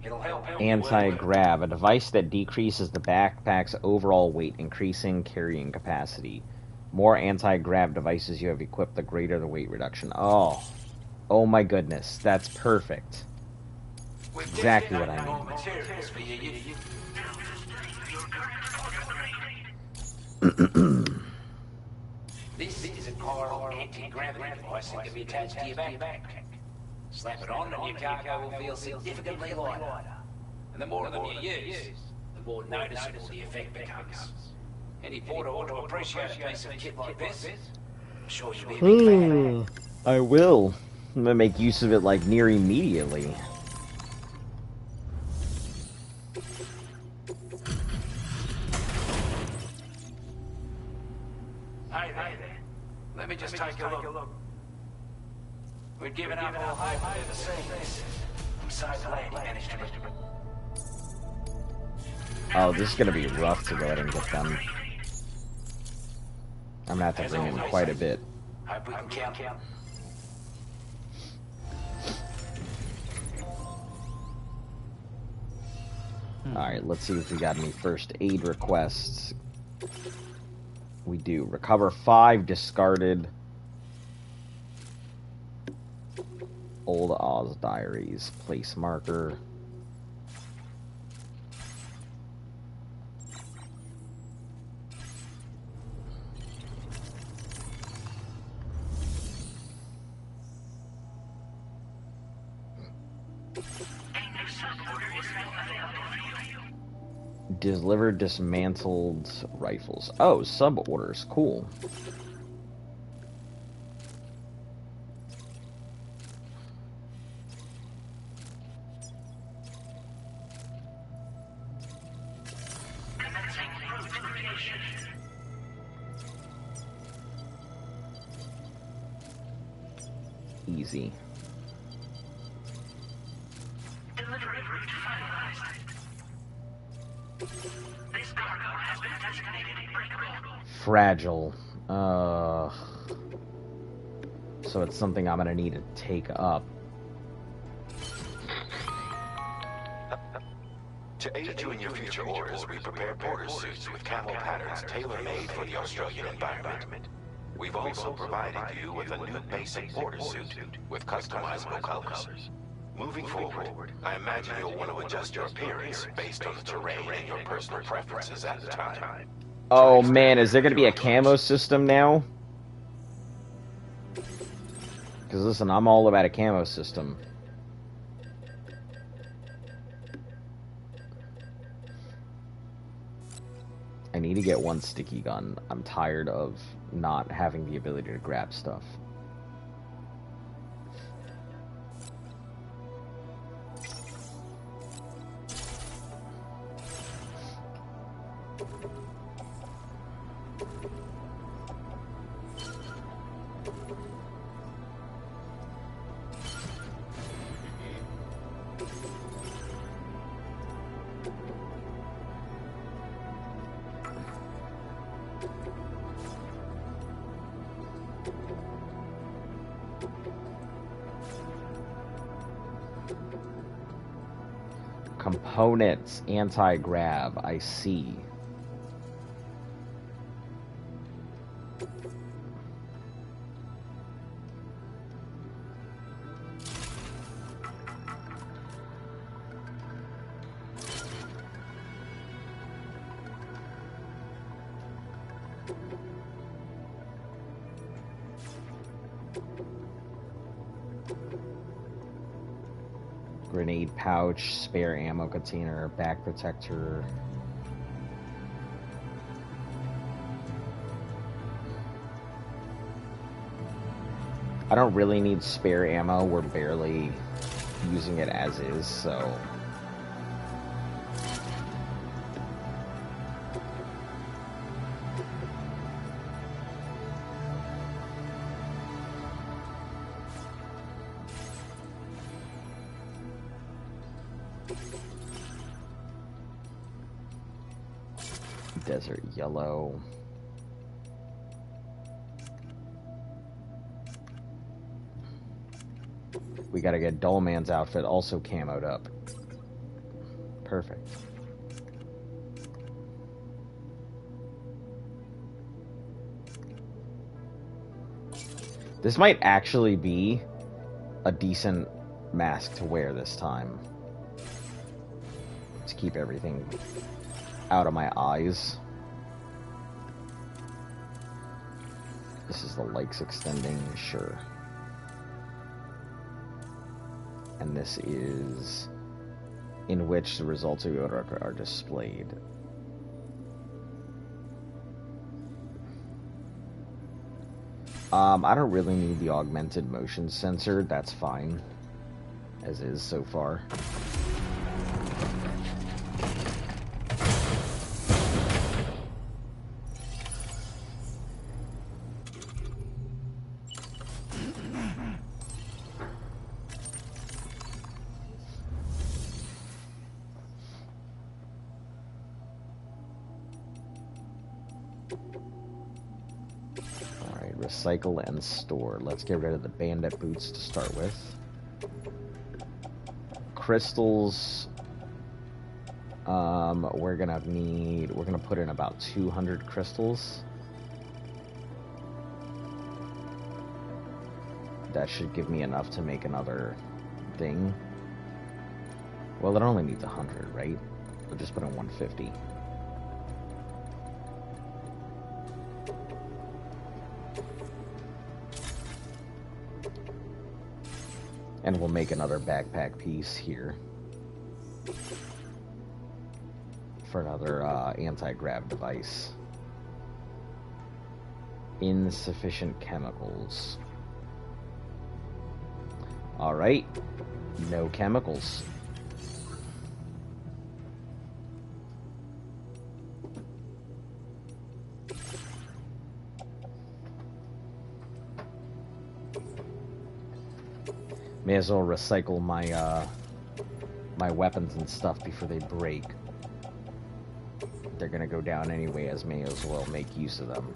It'll help you. Anti-grav, a device that decreases the backpack's overall weight, increasing carrying capacity. More anti-grav devices you have equipped, the greater the weight reduction. Oh my goodness, that's perfect. Exactly what I need. This is a core anti-gravity device that can be attached to your backpack. Slap it on and your cargo will feel significantly lighter. And the more of them you use, the more noticeable the effect becomes. Any porter ought to appreciate a piece of kit like this. I'm sure you'll be a big fan. I will. I'm gonna make use of it like near immediately. Hey there. Let me just take a look. We've given up all hope of the seas. I'm so glad you managed to... Oh, this is gonna be rough to go ahead and get them. I'm gonna have to bring in quite a bit. Hope we can count. Alright, let's see if we got any first aid requests. We do. Recover 5 discarded Old Oz diaries. Place marker. Delivered dismantled rifles. Oh, sub orders. Cool. Easy. Delivery route finalized. This cargo has been designated breakable. Fragile. So it's something I'm gonna need to take up. To aid you in your future orders, we prepare border suits with camo patterns tailor-made for the Australian environment. We've also provided you with a new basic border suit with customizable colors. Moving forward, I imagine you'll want to adjust your appearance based on the terrain and your personal preferences at the time. Oh man, is there gonna be a camo system now? Because listen, I'm all about a camo system. I need to get one sticky gun. I'm tired of not having the ability to grab stuff. Components, anti-grav, I see. Grenade pouch, spare ammo container, back protector. I don't really need spare ammo. We're barely using it as is, so... Desert yellow. We gotta get Dollman's outfit also camoed up. Perfect. This might actually be a decent mask to wear this time. To keep everything out of my eyes. This is the likes extending, sure. And this is in which the results of your work are displayed. I don't really need the augmented motion sensor, that's fine. As is so far. Recycle and store. Let's get rid of the bandit boots to start with. Crystals. We're gonna put in about 200 crystals. That should give me enough to make another thing. Well, it only needs 100, right? We'll just put in 150. And we'll make another backpack piece here. For another anti-grav device. Insufficient chemicals. Alright. No chemicals. May as well recycle my my weapons and stuff before they break. They're gonna go down anyway, as may as well make use of them.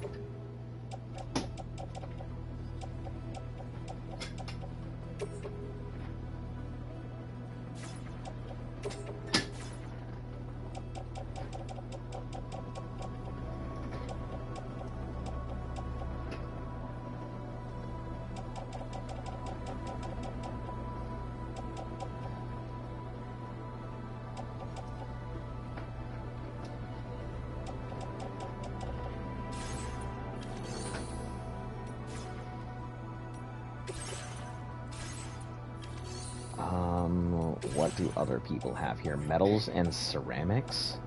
What do other people have here? Metals and ceramics?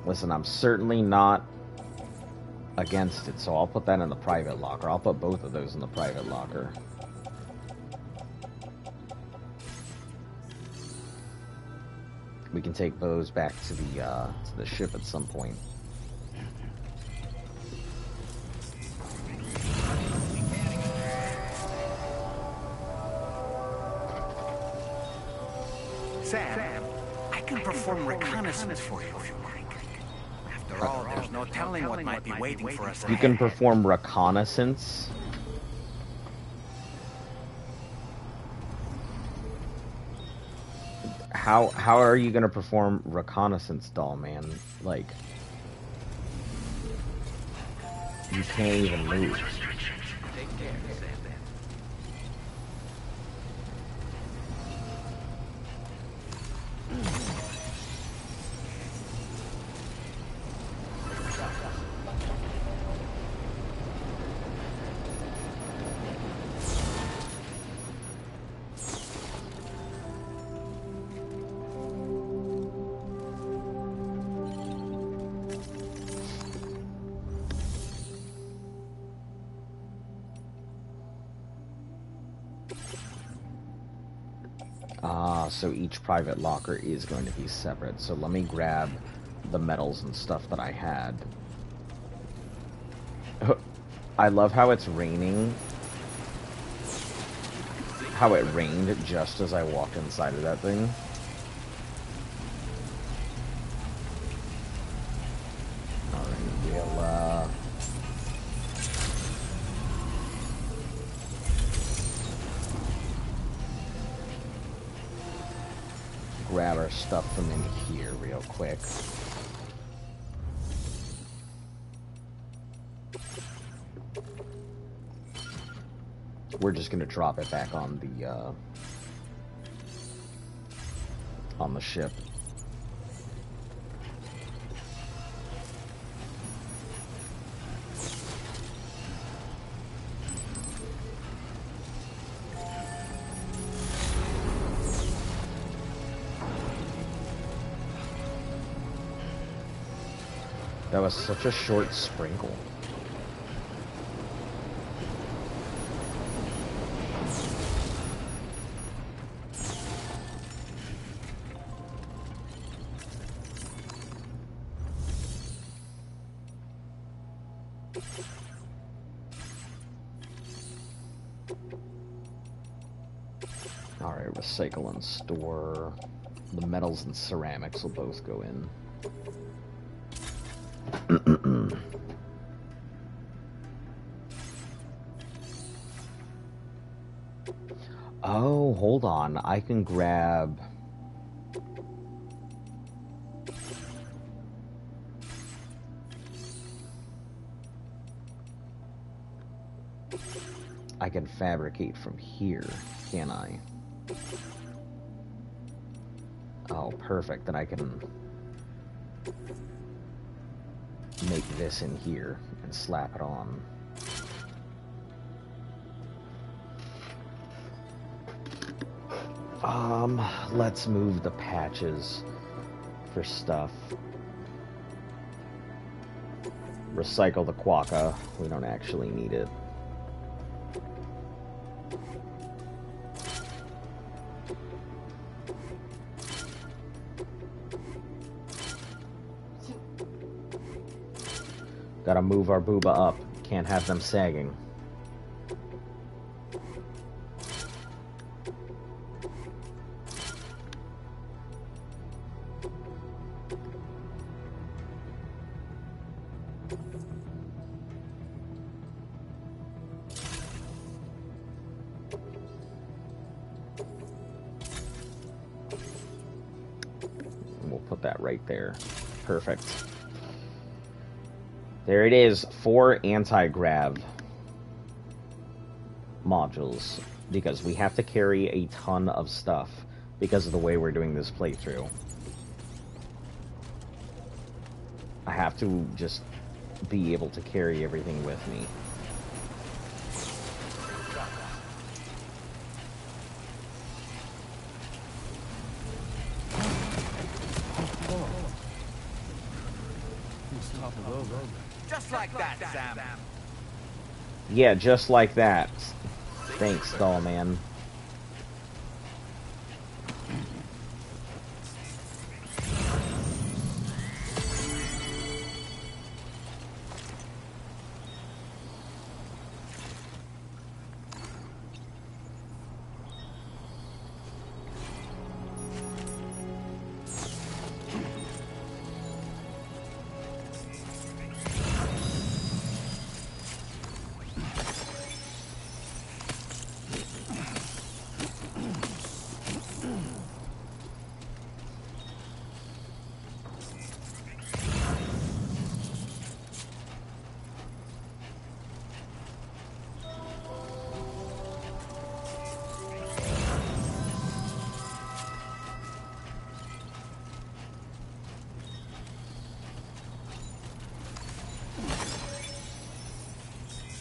Listen, I'm certainly not against it, so I'll put that in the private locker. I'll put both of those in the private locker. We can take those back to the ship at some point. Sam, I can perform reconnaissance for you if you like. After all, there's no telling what might be waiting for us. You can perform reconnaissance? How are you gonna perform reconnaissance, doll man? Like, you can't even move. So each private locker is going to be separate. So let me grab the metals and stuff that I had. I love how it's raining. How it rained just as I walked inside of that thing. Alright, we'll, grab our stuff from in here real quick. We're just gonna drop it back on the ship. That was such a short sprinkle. Alright, recycle and store. The metals and ceramics will both go in. Oh, hold on. I can grab... I can fabricate from here, can I? Oh, perfect. Then I can make this in here and slap it on. Let's move the patches for stuff. Recycle the quokka. We don't actually need it. Gotta move our booba up. Can't have them sagging. We'll put that right there. Perfect. There it is, 4 anti-grav modules, because we have to carry a ton of stuff because of the way we're doing this playthrough. I have to just be able to carry everything with me. Just like that, Sam. Yeah, just like that. Thanks, doll man.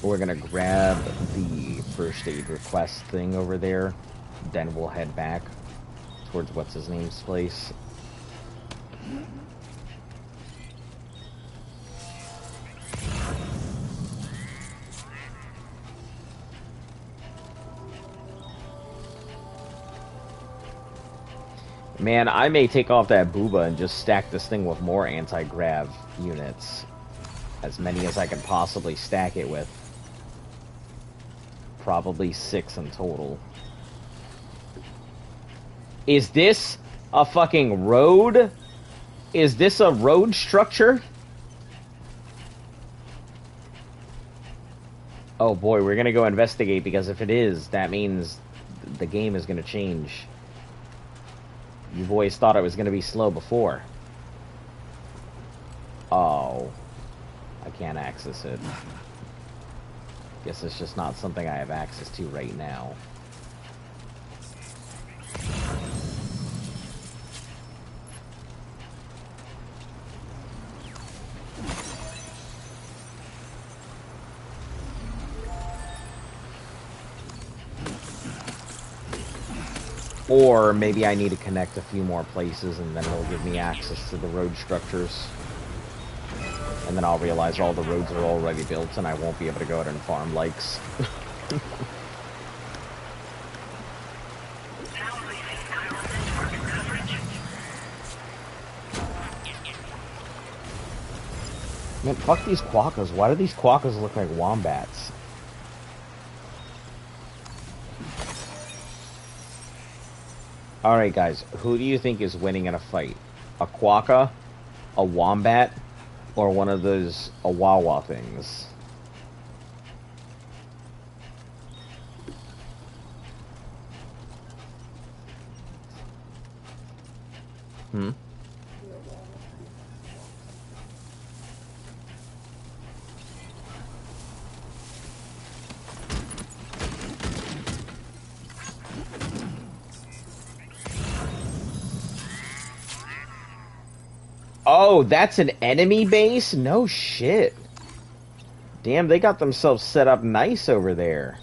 We're gonna grab the first aid request thing over there, then we'll head back towards what's-his-name's place. Man, I may take off that booba and just stack this thing with more anti-grav units. As many as I can possibly stack it with. Probably 6 in total. Is this a fucking road? Is this a road structure? Oh boy, we're gonna go investigate, because if it is, that means the game is gonna change. You boys thought it was gonna be slow before. Oh. I can't access it. Guess it's just not something I have access to right now. Or maybe I need to connect a few more places and then it'll give me access to the road structures. And then I'll realize all the roads are already built and I won't be able to go out and farm likes. Man, fuck these quokkas. Why do these quokkas look like wombats? Alright guys, who do you think is winning in a fight? A quokka? A wombat? Or one of those Awawa things? Hmm? Oh, that's an enemy base? No shit. Damn, they got themselves set up nice over there.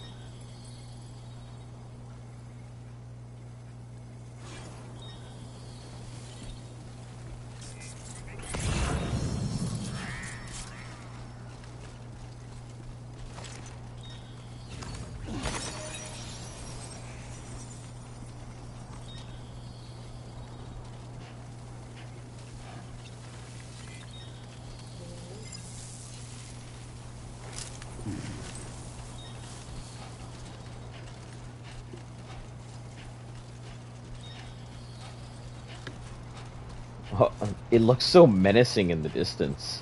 Oh, it looks so menacing in the distance.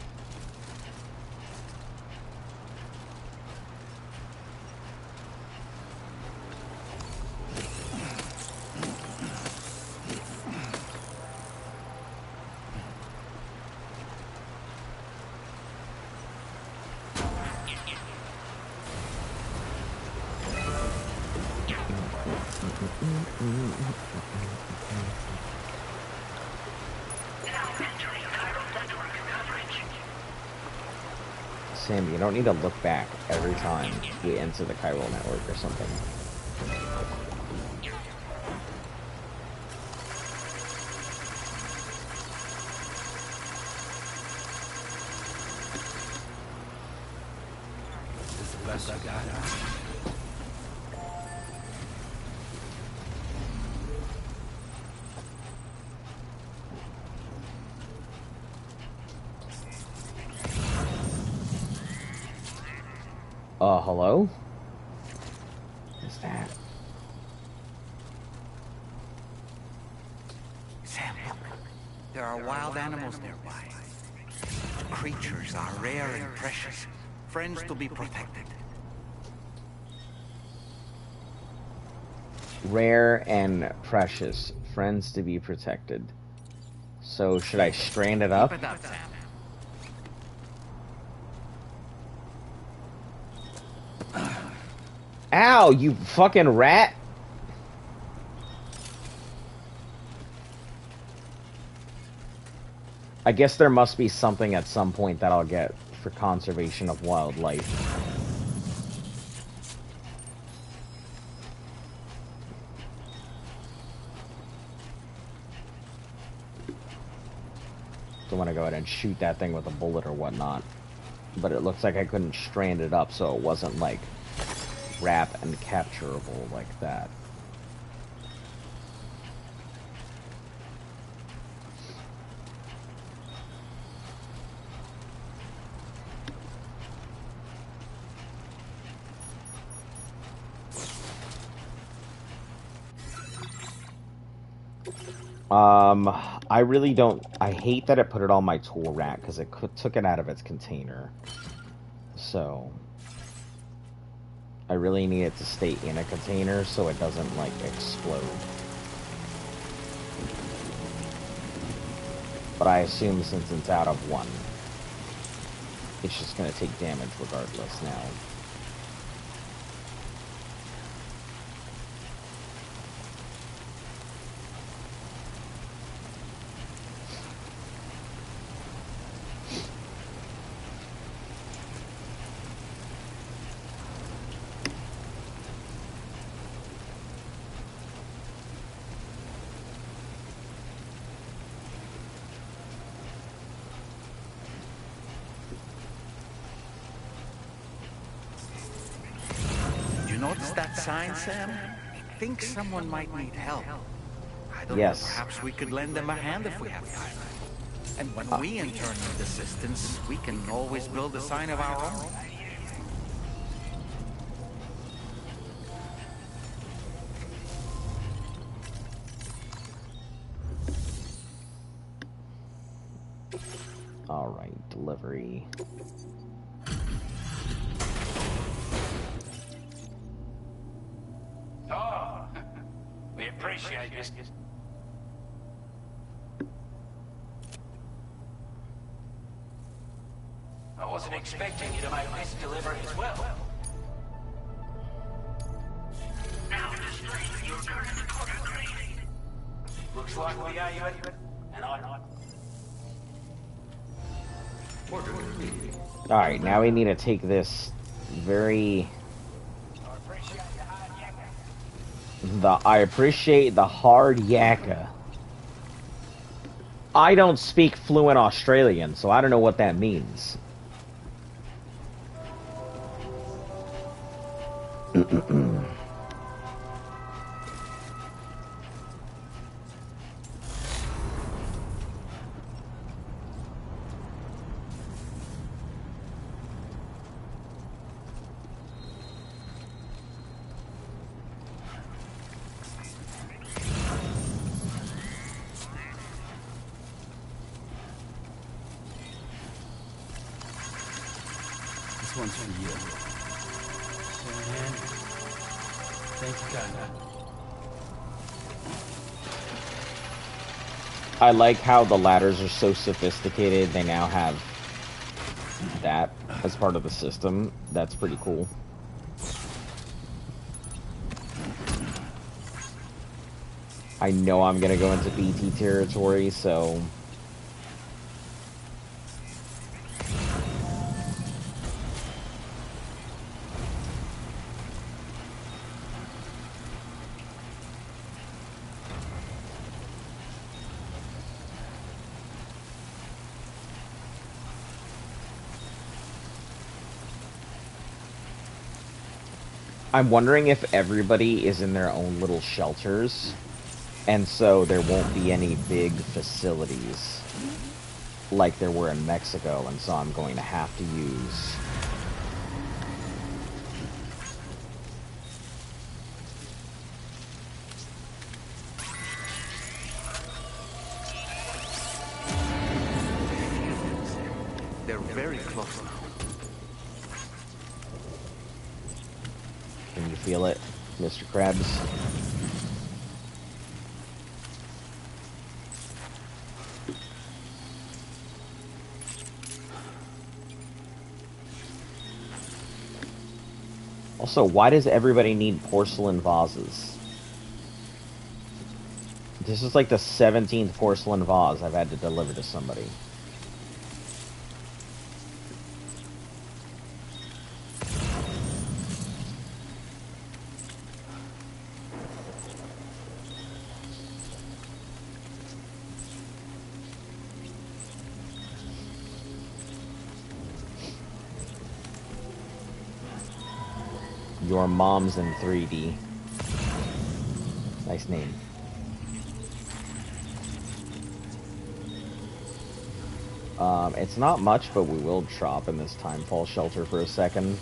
Sam, you don't need to look back every time you enter the chiral network or something. This is the best I got. Hello? What is that? Sam, look. There are wild animals nearby. Such creatures are rare and precious. Friends to be protected. Rare and precious. Friends to be protected. So, should I strand it up? Keep it up, Sam. Ow, you fucking rat! I guess there must be something at some point that I'll get for conservation of wildlife. Don't want to go ahead and shoot that thing with a bullet or whatnot. But it looks like I couldn't strand it up, so it wasn't like wrap and capturable like that. I really don't... I hate that it put it on my tool rack, because it took it out of its container. So... I really need it to stay in a container so it doesn't, like, explode. But I assume since it's out of one, it's just gonna take damage regardless now. Notice that sign, Sam? I think someone might need help. I don't Yes. know, perhaps we could lend them a hand if we have time. And when we in turn need assistance, we can always build a sign of our own. Alright, delivery. Oh, we appreciate this. I wasn't expecting you to make this delivery as well. Now displaying your current order grade. Looks like we owe you it, and I... Alright, now we need to take this very... I appreciate the hard yakka. I don't speak fluent Australian, so I don't know what that means. This one's for you. And thank you, God. I like how the ladders are so sophisticated. They now have that as part of the system. That's pretty cool. I know I'm gonna go into BT territory, so... I'm wondering if everybody is in their own little shelters, and so there won't be any big facilities like there were in Mexico, and so I'm going to have to use... They're very close now. Can you feel it, Mr. Krabs? Also, why does everybody need porcelain vases? This is like the 17th porcelain vase I've had to deliver to somebody. Your mom's in 3D. Nice name. It's not much, but we will drop in this timefall shelter for a second.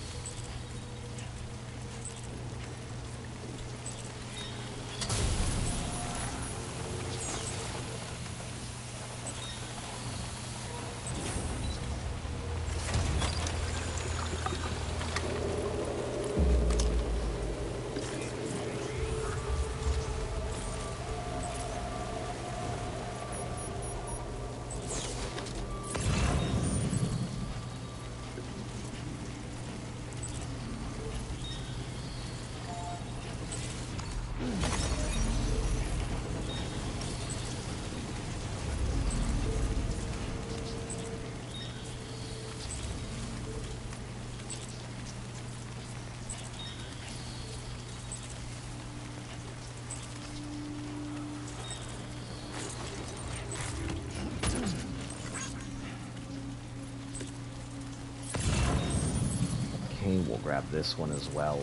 grab this one as well.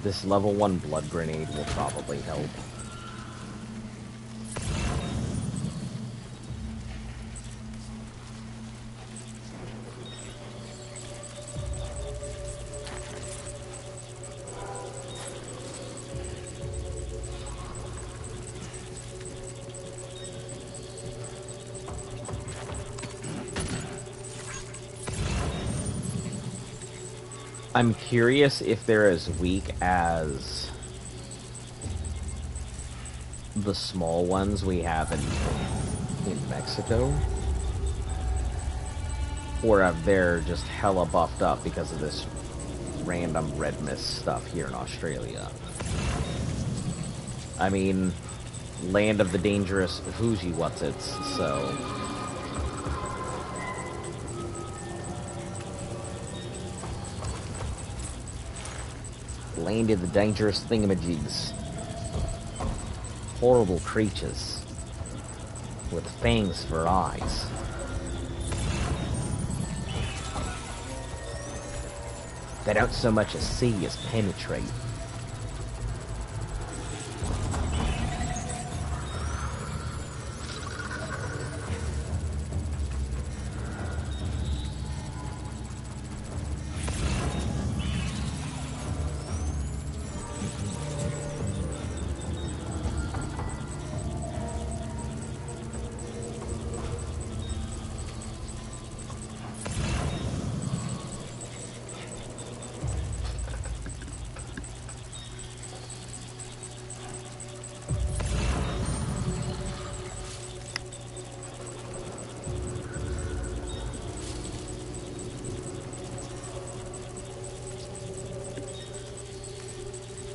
This level 1 blood grenade will probably help. I'm curious if they're as weak as the small ones we have in Mexico, or if they're just hella buffed up because of this random red mist stuff here in Australia. I mean, land of the dangerous Fuji what's-its, so... Land of the dangerous thingamajigs. Horrible creatures. With fangs for eyes. They don't so much as see as penetrate.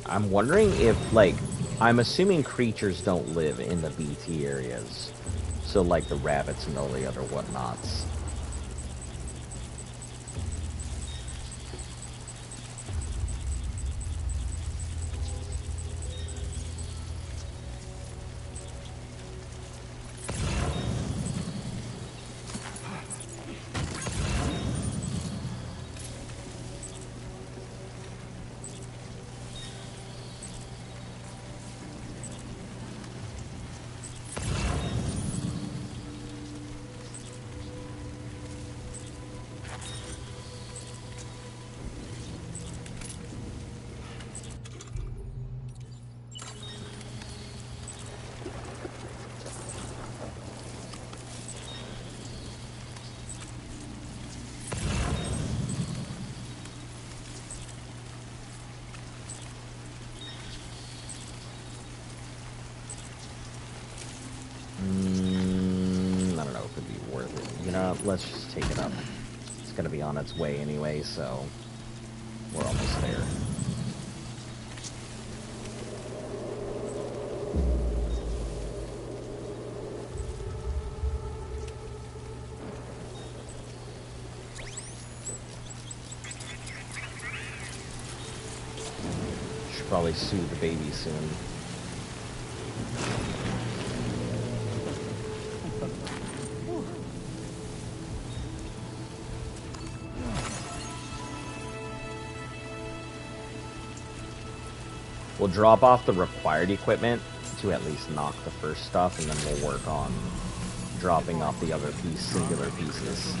I'm wondering if, like, I'm assuming creatures don't live in the BT areas. So, like, the rabbits and all the other whatnots. I don't know if it'd be worth it. You know, let's just take it up. It's gonna be on its way anyway, so we're almost there. Should probably soothe the baby soon. We'll drop off the required equipment to at least knock the first stuff, and then we'll work on dropping off the other singular pieces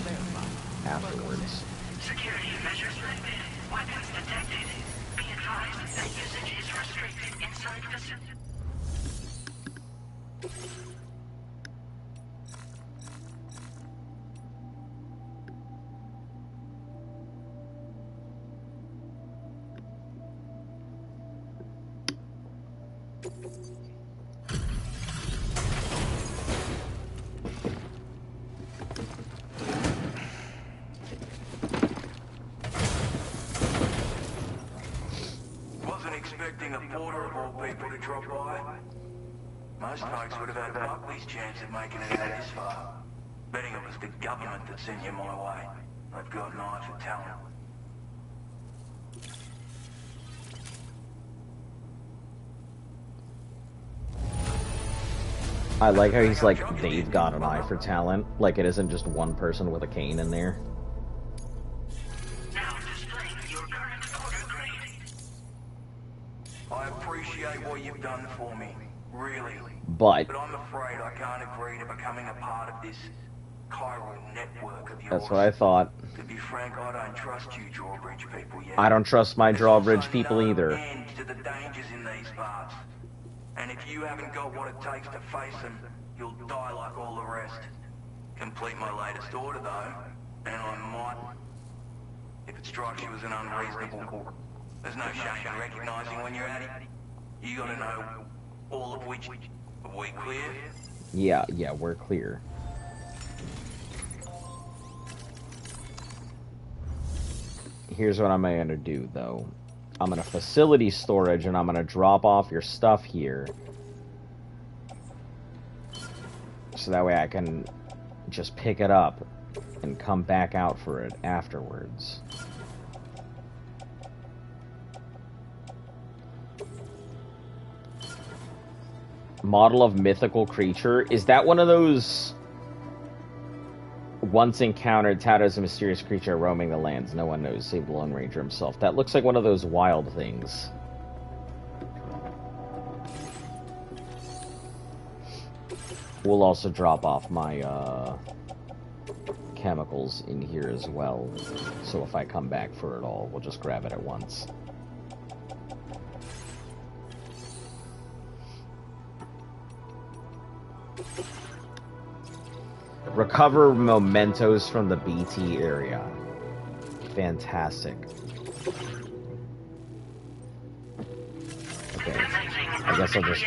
afterwards. Security measures lifted. Weapons detected. Be advised that usage is restricted inside facility. Expecting a porter of all people to drop by. Most folks would have had Buckley's chance of making it out this far. Betting it was the government that sent you my way. They've got an eye for talent. I like how he's like, they've got an eye for talent. Like it isn't just one person with a cane in there. Now displaying your current order grade. I appreciate what you've done for me, really. But I'm afraid I can't agree to becoming a part of this chiral network of yours. that's what I thought. To be frank, I don't trust you drawbridge people yet. I don't trust my drawbridge people either. End to the dangers in these parts. And if you haven't got what it takes to face them, you'll die like all the rest. Complete my latest order though, and I might, if it strikes you as an unreasonable. There's no shame in recognizing when you're at it. You gotta know all of which. Are we clear? Yeah, we're clear. Here's what I'm gonna do, though. I'm gonna facility storage, and I'm gonna drop off your stuff here. So that way I can just pick it up and come back out for it afterwards. Model of mythical creature. Is that one of those... Once encountered, touted as a mysterious creature roaming the lands. No one knows, save the Lone Ranger himself. That looks like one of those wild things. We'll also drop off my chemicals in here as well. So if I come back for it all, we'll just grab it at once. Recover mementos from the BT area. Fantastic. Okay, I guess I'll just...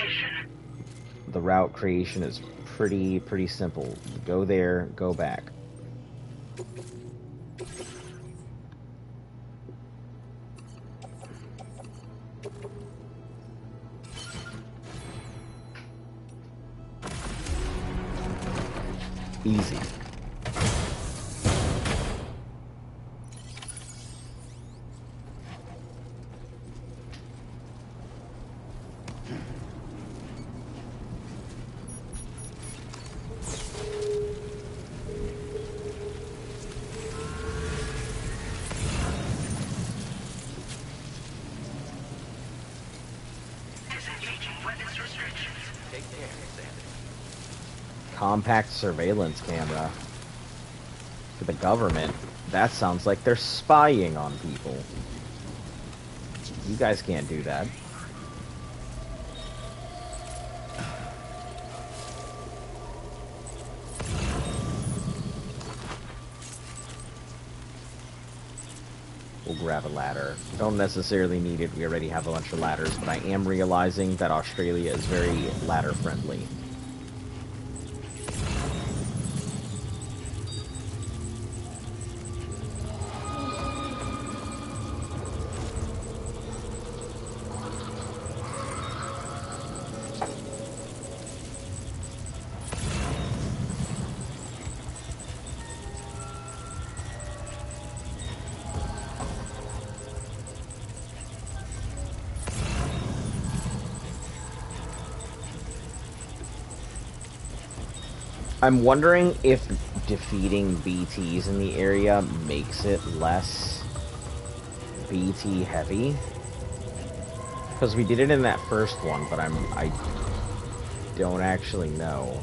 The route creation is pretty simple. Go there, go back. Easy. Compact surveillance camera for the government. That sounds like they're spying on people. You guys can't do that. We'll grab a ladder. Don't necessarily need it. We already have a bunch of ladders, but I am realizing that Australia is very ladder friendly. I'm wondering if defeating BTs in the area makes it less BT heavy. Because we did it in that first one, but I don't actually know.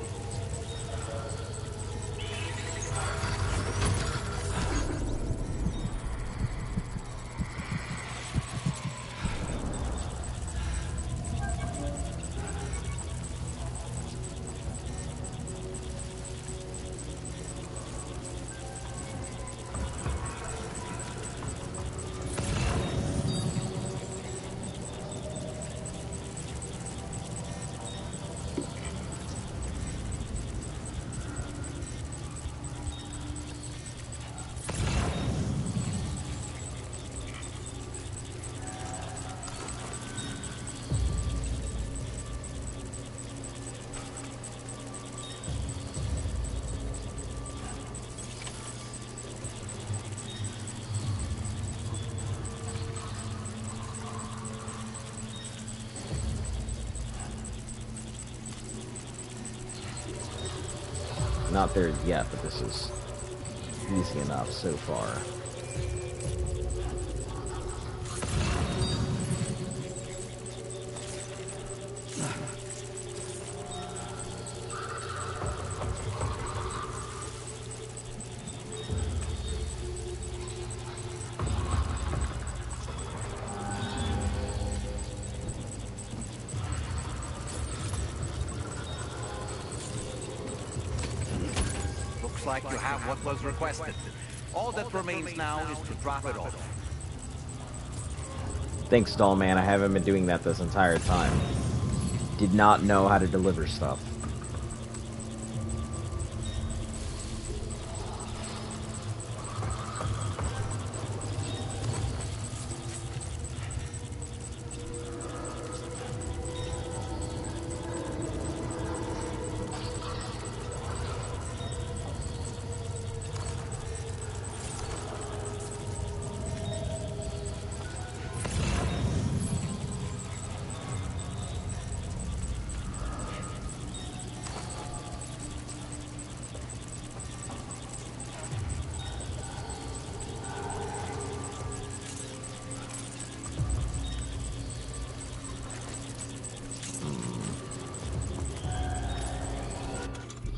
not there yet, but this is easy enough so far. Looks like you have what was requested. All that remains now is to drop it off. Thanks, doll man. I haven't been doing that this entire time. Did not know how to deliver stuff.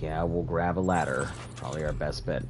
Yeah, we'll grab a ladder. Probably our best bet.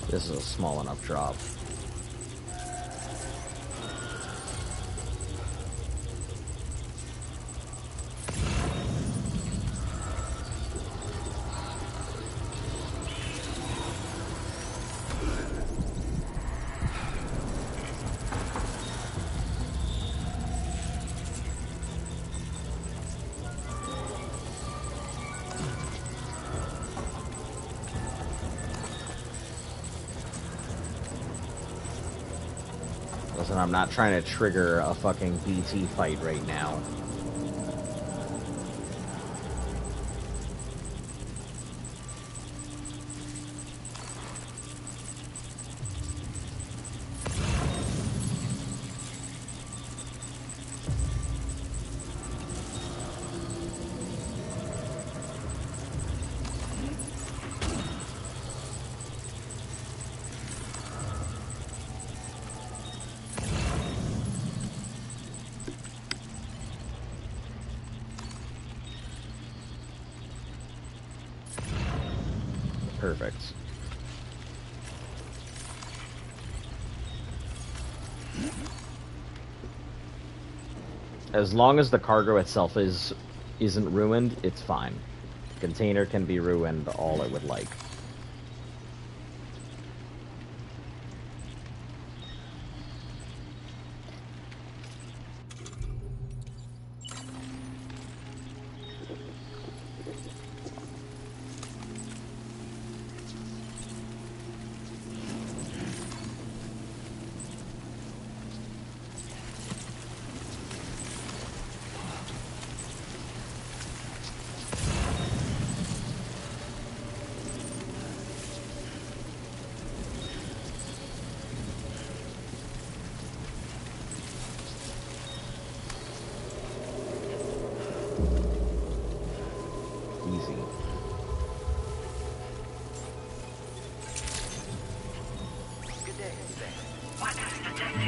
This is a small enough drop. Listen, I'm not trying to trigger a fucking BT fight right now. Perfect. As long as the cargo itself isn't ruined, it's fine. The container can be ruined all it would like.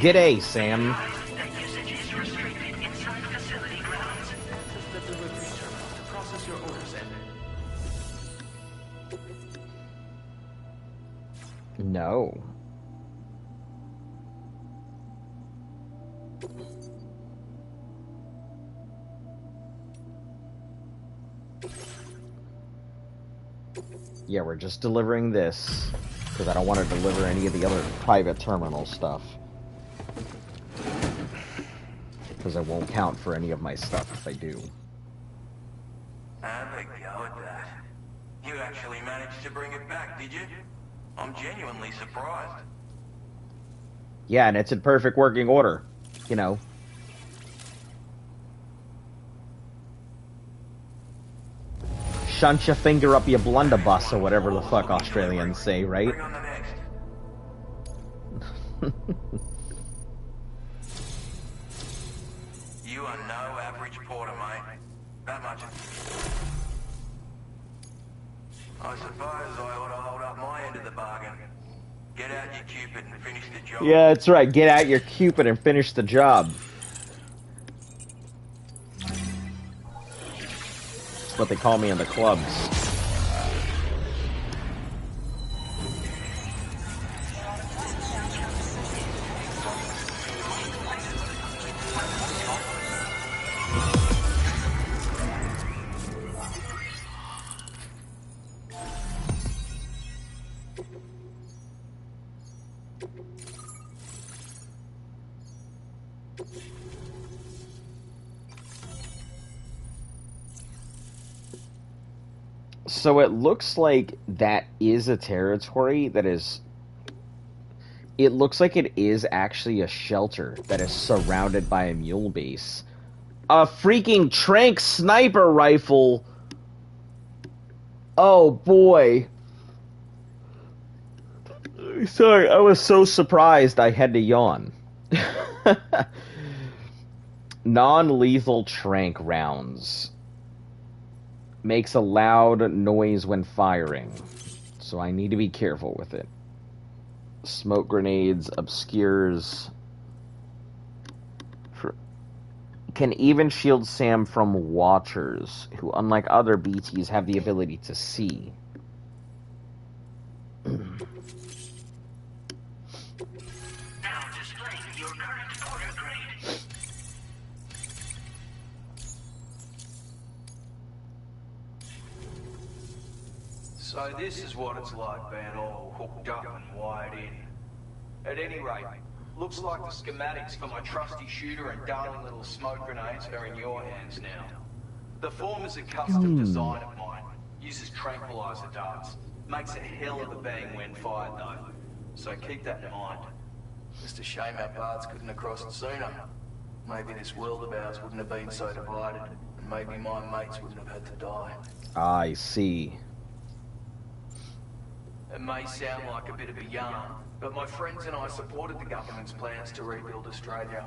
G'day, Sam. No. Yeah, we're just delivering this, because I don't want to deliver any of the other private terminal stuff. Because I won't count for any of my stuff if I do. Have a go at that. You actually managed to bring it back, did you? I'm genuinely surprised. Yeah, and it's in perfect working order. You know. Shunt your finger up your blunderbuss, or whatever the fuck Australians say, right? You are no average porter, mate. That much. I suppose I ought to hold up my end of the bargain. Get out your Cupid and finish the job. Yeah, that's right. Get out your Cupid and finish the job. That's what they call me in the clubs. So it looks like that is a territory that is... It looks like it is actually a shelter that is surrounded by a mule base. A freaking Trank sniper rifle! Oh boy. Sorry, I was so surprised I had to yawn. Non-lethal Trank rounds. Makes a loud noise when firing, so I need to be careful with it. Smoke grenades, obscures. Can even shield Sam from watchers, who unlike other BTs have the ability to see. So this is what it's like being all hooked up and wired in. At any rate, looks like the schematics for my trusty shooter and darling little smoke grenades are in your hands now. The form is a custom design of mine. Uses tranquilizer darts. Makes a hell of a bang when fired though. So keep that in mind. Just a shame our paths couldn't have crossed sooner. Maybe this world of ours wouldn't have been so divided, and maybe my mates wouldn't have had to die. I see. It may sound like a bit of a yarn, but my friends and I supported the government's plans to rebuild Australia.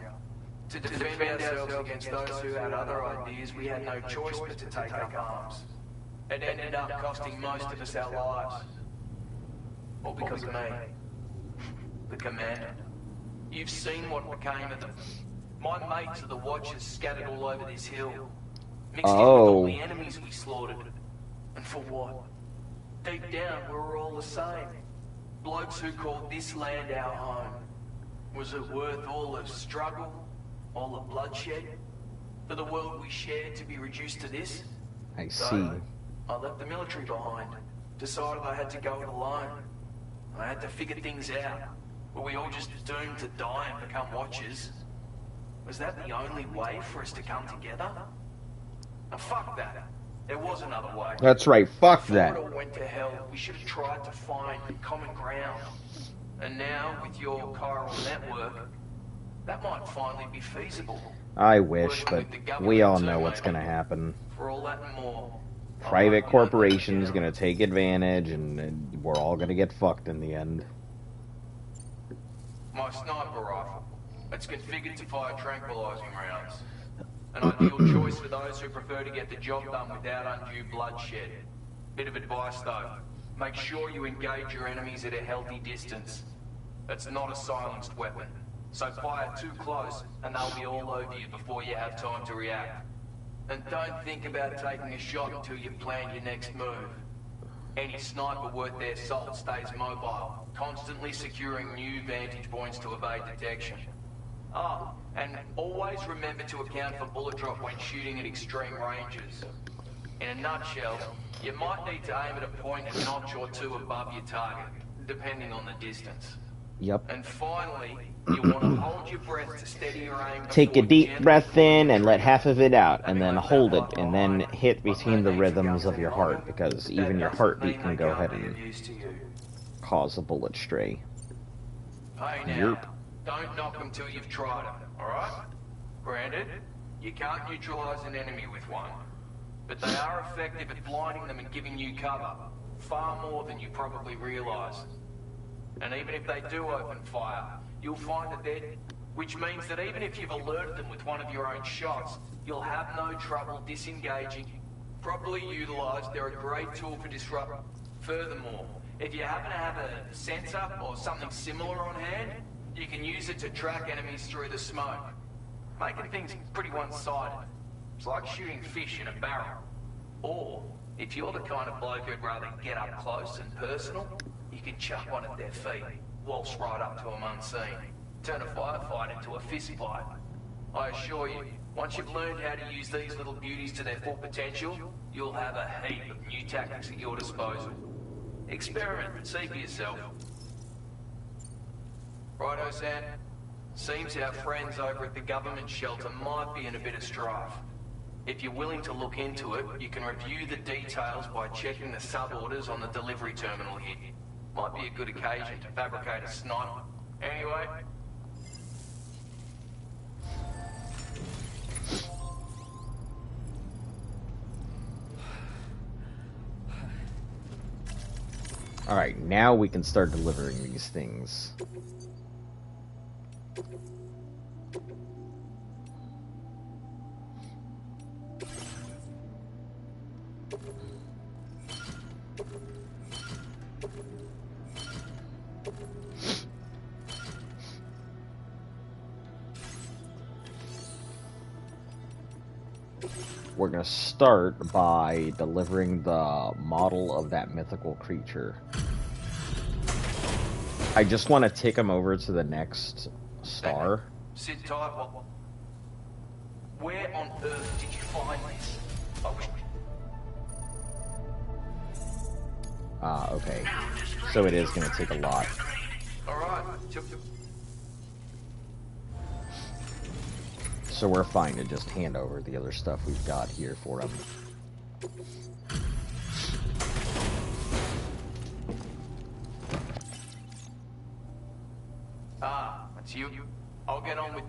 To defend ourselves against those who had other ideas, we had no choice but to take up arms. It ended up costing most of us our lives. All because of me. The commander. You've seen what became of them. My mates are the Watchers scattered all over this hill. Mixed in with all the enemies we slaughtered. And for what? Deep down, we were all the same. Blokes who called this land our home. Was it worth all the struggle? All the bloodshed? For the world we shared to be reduced to this? I see. So, I left the military behind. Decided I had to go it alone. I had to figure things out. Were we all just doomed to die and become Watchers? Was that the only way for us to come together? And fuck that. There was another way. That's right, fuck that. Before it all went to hell, we should have tried to find common ground. And now, with your chiral network, that might finally be feasible. I wish, but we all know what's gonna happen. For all that and more. Private corporations gonna take advantage, and we're all gonna get fucked in the end. My sniper rifle. It's configured to fire tranquilizing rounds. An ideal choice for those who prefer to get the job done without undue bloodshed. Bit of advice though. Make sure you engage your enemies at a healthy distance. It's not a silenced weapon. So fire too close and they'll be all over you before you have time to react. And don't think about taking a shot until you've planned your next move. Any sniper worth their salt stays mobile, constantly securing new vantage points to evade detection. Ah, and always remember to account for bullet drop when shooting at extreme ranges. In a nutshell, you might need to aim at a point a notch or two above your target, depending on the distance. Yep. And finally, you want to hold your breath to steady your aim. Take a deep breath in and let half of it out, and then hold it, and then hit between the rhythms of your heart, because even your heartbeat can go ahead and cause a bullet stray. Hey now, don't knock them till you've tried them, alright? Granted, you can't neutralize an enemy with one, but they are effective at blinding them and giving you cover, far more than you probably realise. And even if they do open fire, you'll find that they're... Which means that even if you've alerted them with one of your own shots, you'll have no trouble disengaging. Properly utilised, they're a great tool for disrupt. Furthermore, if you happen to have a sensor or something similar on hand, you can use it to track enemies through the smoke, making things pretty one-sided. It's like shooting fish in a barrel. Or, if you're the kind of bloke who'd rather get up close and personal, you can chuck one at their feet, waltz right up to them unseen, turn a firefight into a fist fight. I assure you, once you've learned how to use these little beauties to their full potential, you'll have a heap of new tactics at your disposal. Experiment and see for yourself. Righto, Sam? Seems our friends over at the government shelter might be in a bit of strife. If you're willing to look into it, you can review the details by checking the sub-orders on the delivery terminal here. Might be a good occasion to fabricate a sniper. Anyway... Alright, now we can start delivering these things. We're gonna start by delivering the model of that mythical creature. I just want to take him over to the next star. Sit tight. Where on earth did you find this? Okay. So it is gonna take a lot. Alright. So we're fine to just hand over the other stuff we've got here for him. Ah, that's you. I'll get on with...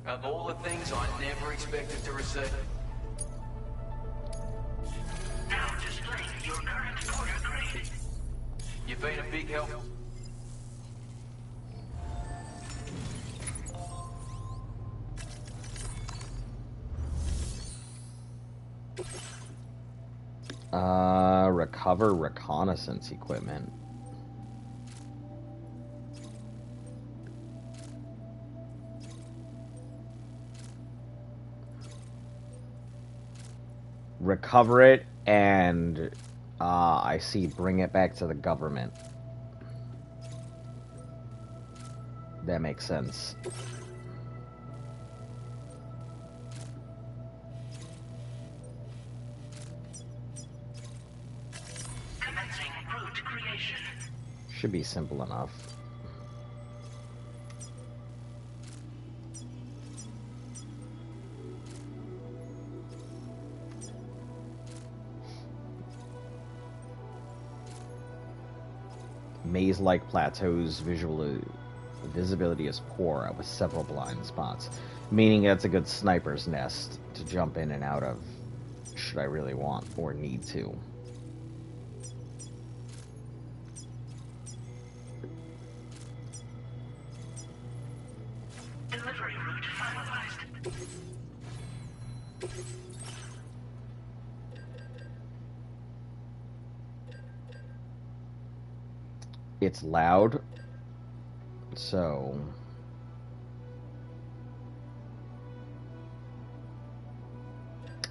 Of all the things I never expected to receive. Now displaying your current order grade. You've been a big help. Recover reconnaissance equipment. Recover it and, I see, bring it back to the government. That makes sense. Should be simple enough. Maze-like plateaus, visibility is poor with several blind spots, meaning that's a good sniper's nest to jump in and out of, should I really want or need to. Delivery route finalized. It's loud, so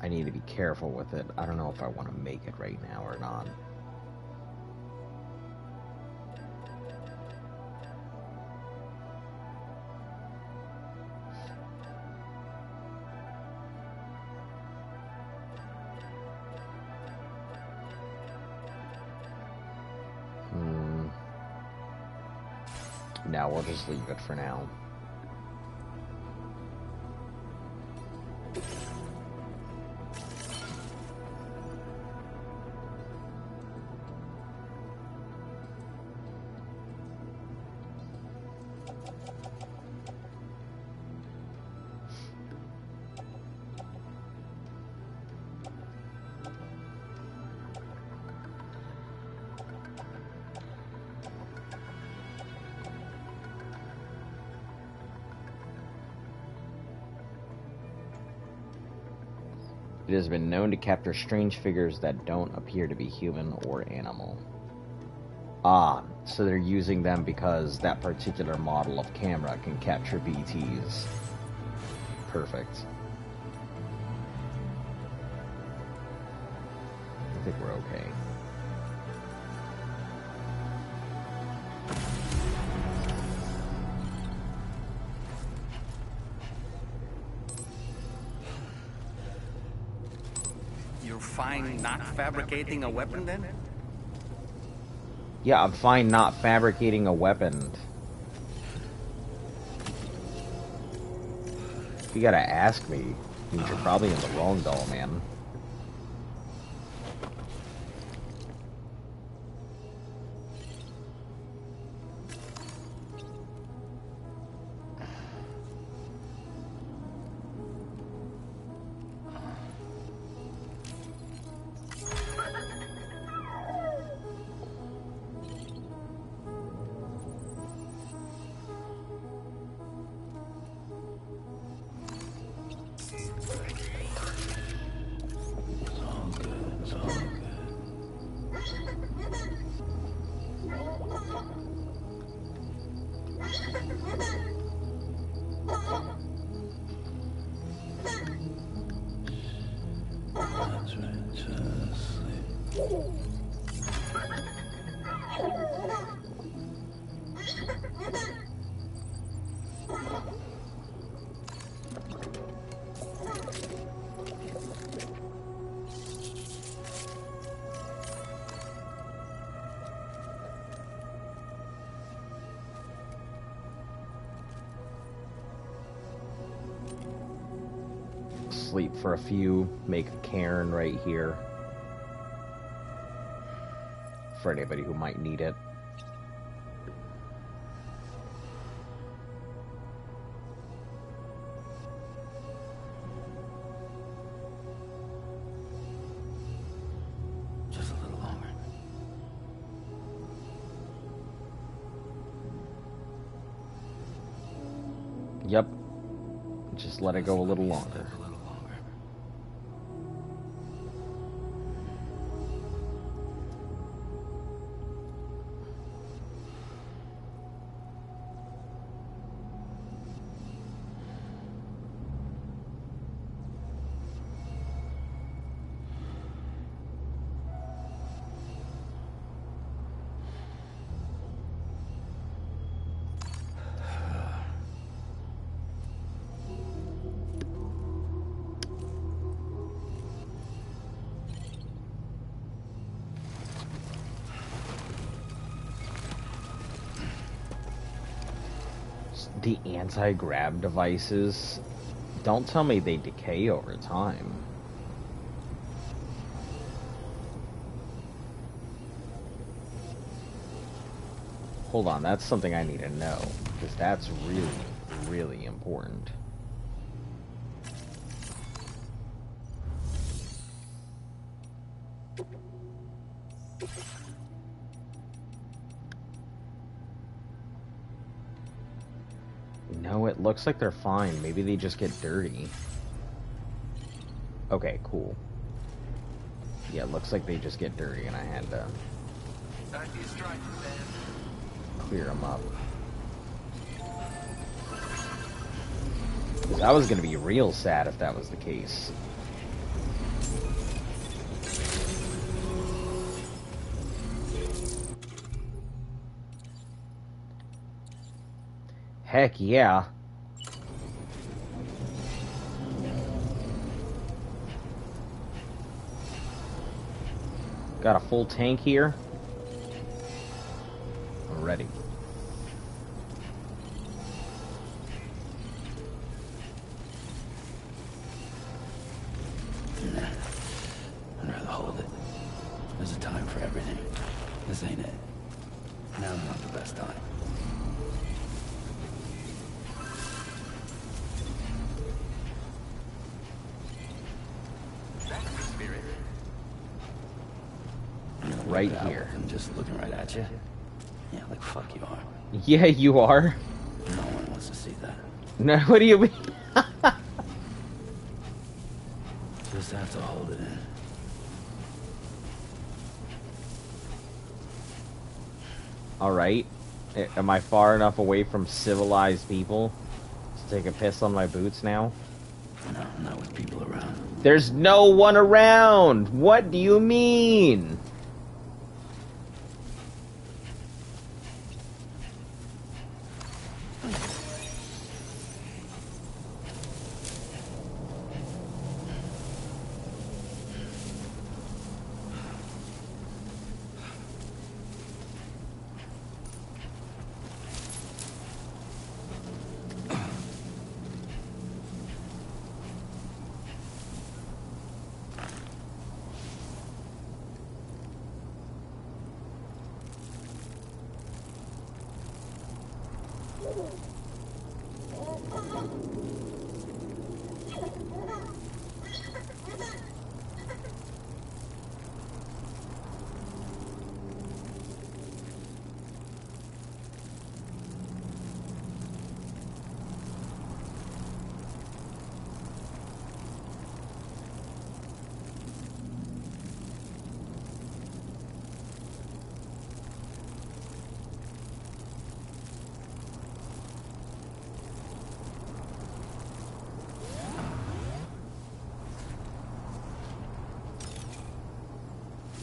I need to be careful with it. I don't know if I want to make it right now or not. No, we'll just leave it for now. It has been known to capture strange figures that don't appear to be human or animal. Ah, so they're using them because that particular model of camera can capture BTs. Perfect. I think we're okay. Fine not fabricating a weapon then? Yeah, I'm fine not fabricating a weapon. If you gotta ask me, means you're probably in the wrong doll, man. Sleep for a few, make a cairn right here for anybody who might need it. Just a little longer. Yep. Just let it go a little longer. The anti-grab devices, don't tell me they decay over time. Hold on, that's something I need to know, because that's really, really important. No, it looks like they're fine. Maybe they just get dirty. Okay, cool. Yeah, it looks like they just get dirty, and I had to clear them up. 'Cause I was gonna be real sad if that was the case. Heck yeah. Got a full tank here. I'm ready. This ain't it. Now's not the best time. Right here. I'm just looking right at you. Yeah, like fuck you are. Yeah, you are. No one wants to see that. No, what do you mean? Just have to hold it in. Alright. Am I far enough away from civilized people to take a piss on my boots now? No, not with people around. There's no one around! What do you mean?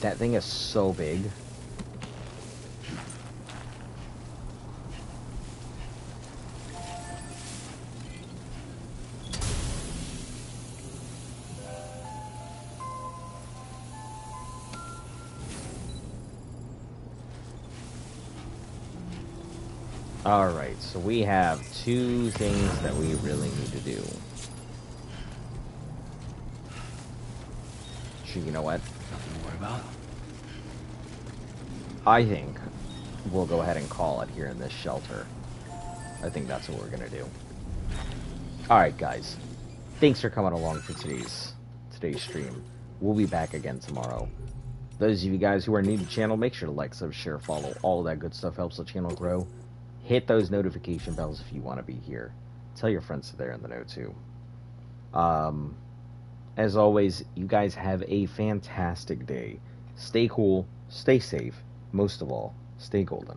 That thing is so big. Alright, so we have two things that we really need to do. Actually, you know what? Nothing to worry about. I think we'll go ahead and call it here in this shelter. I think that's what we're gonna do. Alright, guys. Thanks for coming along for today's stream. We'll be back again tomorrow. Those of you guys who are new to the channel, make sure to like, sub, share, follow. All of that good stuff helps the channel grow. Hit those notification bells if you want to be here. Tell your friends they're in the know too. As always, you guys have a fantastic day. Stay cool, stay safe, most of all, stay golden.